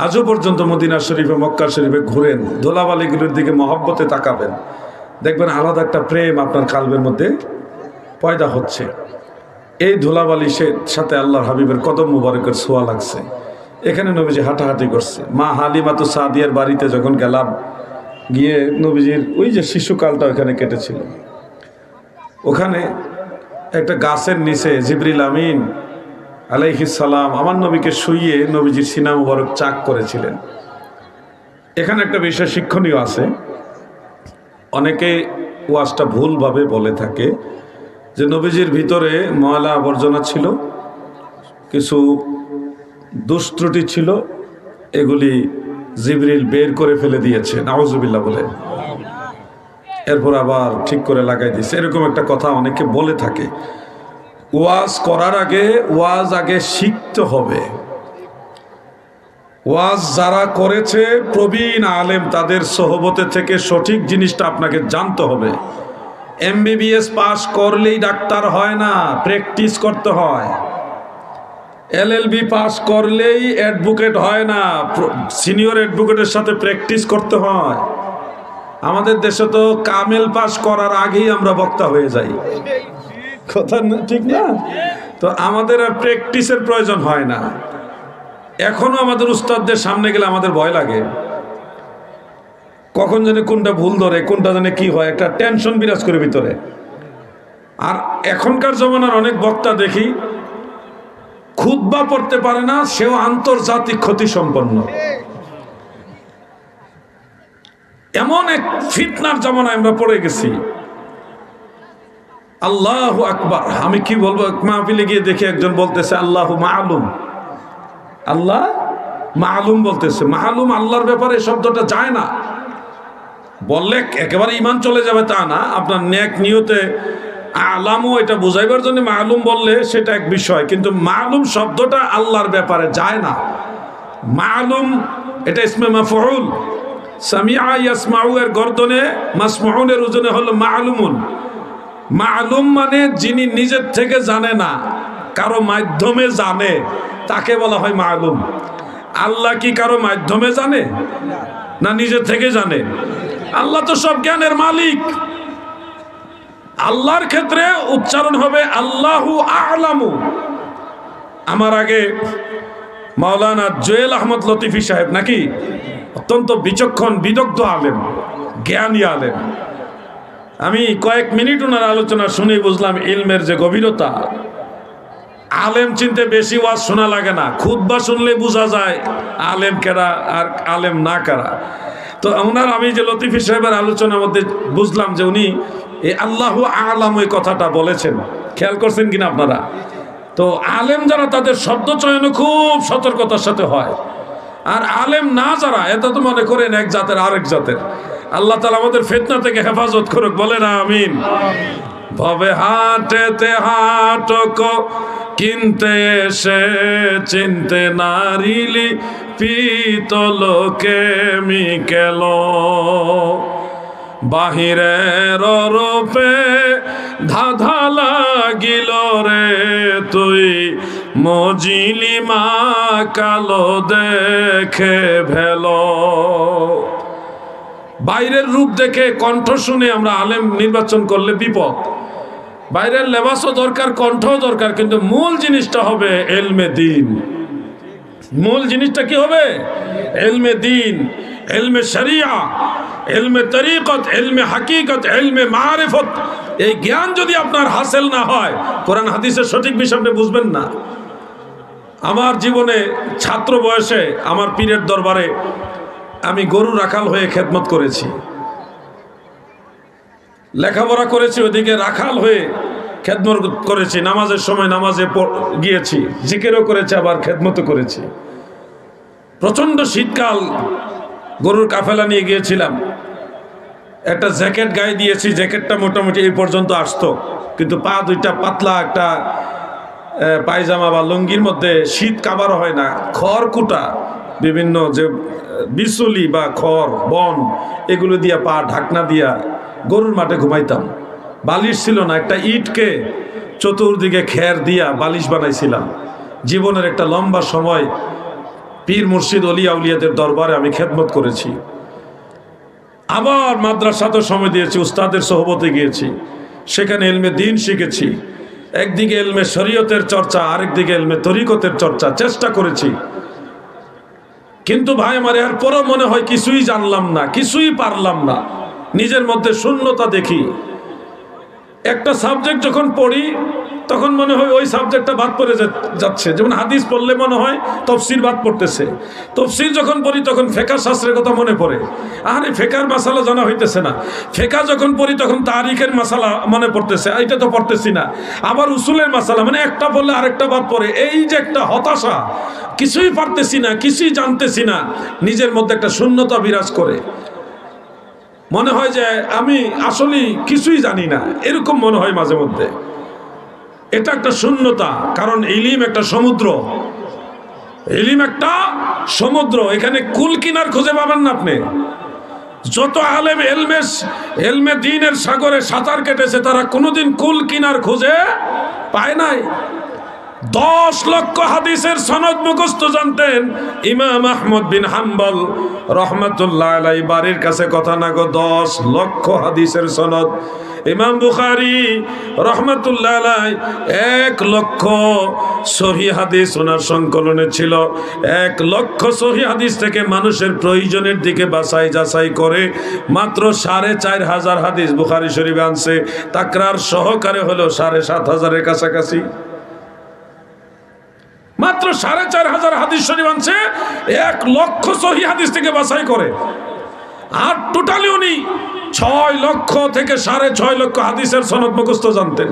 আজও পর্যন্ত মদিনা শরীফে, মক্কা শরীফে ঘুরেন, ধুলাবালিগুলোর দিকে মহব্বতে তাকাবেন, দেখবেন আলাদা একটা প্রেম আপনার কালবের মধ্যে পয়দা হচ্ছে। এই ধুলাবালির সাথে আল্লাহর হাবিবের কদম মুবারকের ছোঁয়া লাগছে। এখানে নবীজি হাঁটাহাঁটি করছে। মা হালিমা তো সাদিয়ার বাড়িতে যখন গেলাম, গিয়ে নবীজির ওই যে শিশুকালটা ওখানে কেটেছিল, ওখানে একটা গাছের নিচে জিবরিল আমিন আলাইহিস সালাম আমার নবীকে শুইয়ে নবীজির সিনা মুবারক চাক করেছিলেন। এখানে একটা বিষয় শিক্ষণীয় আছে। অনেকে ওয়াজটা ভুলভাবে বলে থাকে যে নবীজির ভিতরে ময়লা আবর্জনা ছিল, কিছু দুষ্ত্রুটি ছিল, এগুলি জিবরিল বের করে ফেলে দিয়েছে, নাউজুবিল্লাহ বলে, এরপর আবার ঠিক করে লাগাই দিয়েছে, এরকম একটা কথা অনেকে বলে থাকে। ওয়াজ করার আগে ওয়াজ আগে শিখতে হবে। ওয়াজ যারা করেছে প্রবীণ আলেম, তাদের সোহবতে থেকে সঠিক জিনিসটা আপনাকে জানতে হবে। এমবিবিএস পাস করলেই ডাক্তার হয় না, প্র্যাকটিস করতে হয়। এলএলবি পাস করলেই অ্যাডভোকেট হয় না, সিনিয়র অ্যাডভোকেটের সাথে প্র্যাকটিস করতে হয়। আমাদের দেশে তো কামেল পাস করার আগেই আমরা বক্তা হয়ে যাই, কথা ঠিক না? তো আমাদের আর প্র্যাকটিসের প্রয়োজন হয় না। এখনো আমাদের উস্তাদদের সামনে গেলে আমাদের ভয় লাগে, কখন জানি কোনটা ভুল ধরে, কোনটা জানি কি হয়, একটা টেনশন বিরাজ করে ভিতরে। আর এখনকার জমানার অনেক বক্তা দেখি খুতবা পড়তে পারে না, সেও আন্তর্জাতিক ক্ষতি সম্পন্ন। এমন এক ফিতনার জমানায় আমরা পড়ে গেছি। আল্লাহু আকবার। আমি কি বলবো, মাহফিলে গিয়ে দেখি একজন বলতেছে আল্লাহু মাআলুম, আল্লাহ মাআলুম বলতেছে। মাআলুম আল্লাহর ব্যাপারে এই শব্দটা যায় না, বললে একেবারে ইমান চলে যাবে তা না। আপনার নেক নিয়তে আলামু এটা বুঝাইবার জন্য মালুম বললে সেটা এক বিষয়, কিন্তু মালুম শব্দটা আল্লাহর ব্যাপারে যায় না। মালুম এটা ইসমে মাফউল, সামিআ ইয়াসমাউ এর গর্দনে মাসমাউনের ওজনে হলো মালুমুন। মালুম মানে যিনি নিজের থেকে জানে না, কারো মাধ্যমে জানে, তাকে বলা হয় মালুম। আল্লাহ কি কারো মাধ্যমে জানে না নিজের থেকে জানে? আল্লাহ তো সব জ্ঞানের মালিক। আল্লাহর ক্ষেত্রে উচ্চারণ হবে আল্লাহু আ'লামু। আমার আগে মাওলানা জুয়েল আহমদ লতিফি সাহেব নাকি অত্যন্ত বিচক্ষণ বিদগ্ধ আলেম, জ্ঞানী আলেম। আমি কয়েক মিনিট ওনার আলোচনা শুনে বুঝলাম ইলমের যে গভীরতা। আলেম চিনতে বেশি ওয়াজ শোনা লাগে না, খুতবা শুনলে বোঝা যায় আলেম কারা আর আলেম না কারা। তো ওনার আমি যে লতিফি সাহেবের আলোচনার মধ্যে বুঝলাম যে উনি এই আল্লাহু আ'লামু এই কথাটা বলেছেন। খেয়াল করছেন কিনা আপনারা? তো আলেম যারা তাদের শব্দ চয়ন খুব সতর্কতার সাথে হয়, আর আলেম না যারা এটা তো মনে করেন এক জাতের আরেক জাতের। আল্লাহ তাআলা আমাদের ফিতনা থেকে হেফাজত করুক, বলে না আমিন। ভবে হাটেতে হাটক কিনতে এসে চিনতে নারিলি পিতলকে মিকেল, বাহিরের রূপে ধাঁধা লাগিল রে তুই মজিলি মা কালো দেখে ভেলো। বাইরের রূপ দেখে কণ্ঠ শুনে আমরা আলেম নির্বাচন করলে বিপদ। বাইরের লেবাসও দরকার, কণ্ঠও দরকার, কিন্তু মূল জিনিসটা হবে ইলমে দ্বীন। মূল জিনিসটা কি হবে? ইলমে দ্বীন, ইলমে শরিয়া, ইলমে তরিকত, ইলমে হাকিকত, ইলমে মারিফত। এই জ্ঞান যদি আপনার হাসিল না হয়, কোরআন হাদিসের সঠিক বিষয়টা বুঝবেন না। আমার জীবনে ছাত্র বয়সে আমার পীরের দরবারে আমি গরু রাখাল হয়ে খেদমত করেছি, লেখাপড়া করেছি, ওইদিকে রাখাল হয়ে খেদমত করেছি, নামাজের সময় নামাজে গিয়েছি, জিকিরও করেছি, আবার খেদমতও করেছি। প্রচণ্ড শীতকাল, গরুর কাফেলা নিয়ে গিয়েছিলাম। একটা জ্যাকেট গায়ে দিয়েছি, জ্যাকেটটা মোটামুটি এই পর্যন্ত আসতো, কিন্তু পা দুইটা পাতলা একটা পায়জামা বা লুঙ্গির মধ্যে শীত কাবারও হয় না। খড় কুটা, বিভিন্ন যে বিচুলি বা খড় বন, এগুলো দিয়া পা ঢাকনা দিয়া গরুর মাঠে ঘুমাইতাম। বালিশ ছিল না, একটা ইটকে চতুর্দিকে খের দিয়া বালিশ বানাইছিলাম। জীবনের একটা লম্বা সময় পীর মুর্শিদ অলিয়া উলিয়াদের দরবারে আমি খেদমত করেছি। আবার মাদ্রাসাতেও সময় দিয়েছি, উস্তাদের সোহবতে গিয়েছি, সেখানে ইলমে দ্বীন শিখেছি। একদিকে ইলমে শরীয়তের চর্চা, আরেকদিকে ইলমে তরিকতের চর্চা, চেষ্টা করেছি। কিন্তু ভাই আমার এরপরও মনে হয় কিছুই জানলাম না, কিছুই পারলাম না, নিজের মধ্যে শূন্যতা দেখি। একটা সাবজেক্ট যখন পড়ি তখন মনে হয় ওই সাবজেক্টটা বাদ পড়ে যাচ্ছে। যেমন হাদিস পড়লে মনে হয় তফসির বাদ পড়তেছে, তফসির যখন পড়ি তখন ফেকার শাস্ত্রের কথা মনে পড়ে, আরে ফেকার মাসালা জানা হইতেছে না। ফেকা যখন পড়ি তখন তারিখের মাসালা মনে পড়তেছে, এটা তো পড়তেছি না। আবার উসুলের মাসালা, মানে একটা পড়লে আরেকটা বাদ পড়ে। এই যে একটা হতাশা, কিছুই পারতেছি না, কিছুই জানতেছি না, নিজের মধ্যে একটা শূন্যতা বিরাজ করে। মনে হয় যে আমি আসলে কিছুই জানি না, এরকম মনে হয় মাঝে মধ্যে। এটা একটা শূন্যতা, কারণ ইলিম একটা সমুদ্র, ইলিম একটা সমুদ্র। এখানে কুল কিনার খুঁজে পাবেন না আপনি। যত আলেম এলমে দ্বীনের সাগরে সাঁতার কেটেছে, তারা কোনোদিন কুল কিনার খুঁজে পায় নাই। 10 লক্ষ হাদিসের সনদ মুখস্থ জানতেন ইমাম আহমদ বিন হাম্বল রহমাতুল্লাহ আলাইহি। বাড়ির কাছে কথা না গো, 10 লক্ষ হাদিসের সনদ। ইমাম বুখারী রহমাতুল্লাহ আলাইহি 1 লক্ষ সহিহ হাদিস ওনার সংকলনে ছিল। 1 লক্ষ সহিহ হাদিস থেকে মানুষের প্রয়োজনের দিকে বাছাই যাচাই করে মাত্র 4500 হাদিস বুখারী শরীফে আনছে। তাকরার সহকারে হলো 7500 এর কাছাকাছি। মাত্র 4500 হাদিস শরীফ আনছে 1 লক্ষ সহিহ হাদিস থেকে বাছাই করে। আর টোটালি উনি 6 লক্ষ থেকে 6.5 লক্ষ হাদিসের সনদ মুখস্থ জানতেন।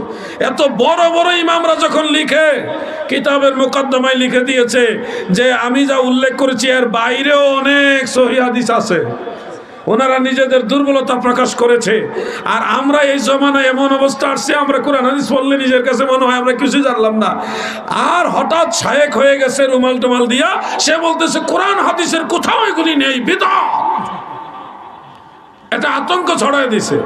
এত বড় বড় ইমামরা যখন লিখে কিতাবের মুকদ্দমায় লিখে দিয়েছে যে আমি যা উল্লেখ করেছি এর বাইরেও অনেক সহিহ হাদিস আছে, ওনারা নিজেদের দুর্বলতা প্রকাশ করেছে। আর আমরা এই জমানায় এমন অবস্থা আসছে, আমরা কোরআন হাদিস পড়লে নিজের কাছে মনে হয় আমরা কিছু জানলাম না। আর হঠাৎ শায়েক হয়ে গেছে রুমাল টুমাল দিয়া, সে বলতেছে কোরআন হাদিসের কোথাও এগুলি নেই, বিদআত। এটা আতঙ্ক ছড়ায় দিছে।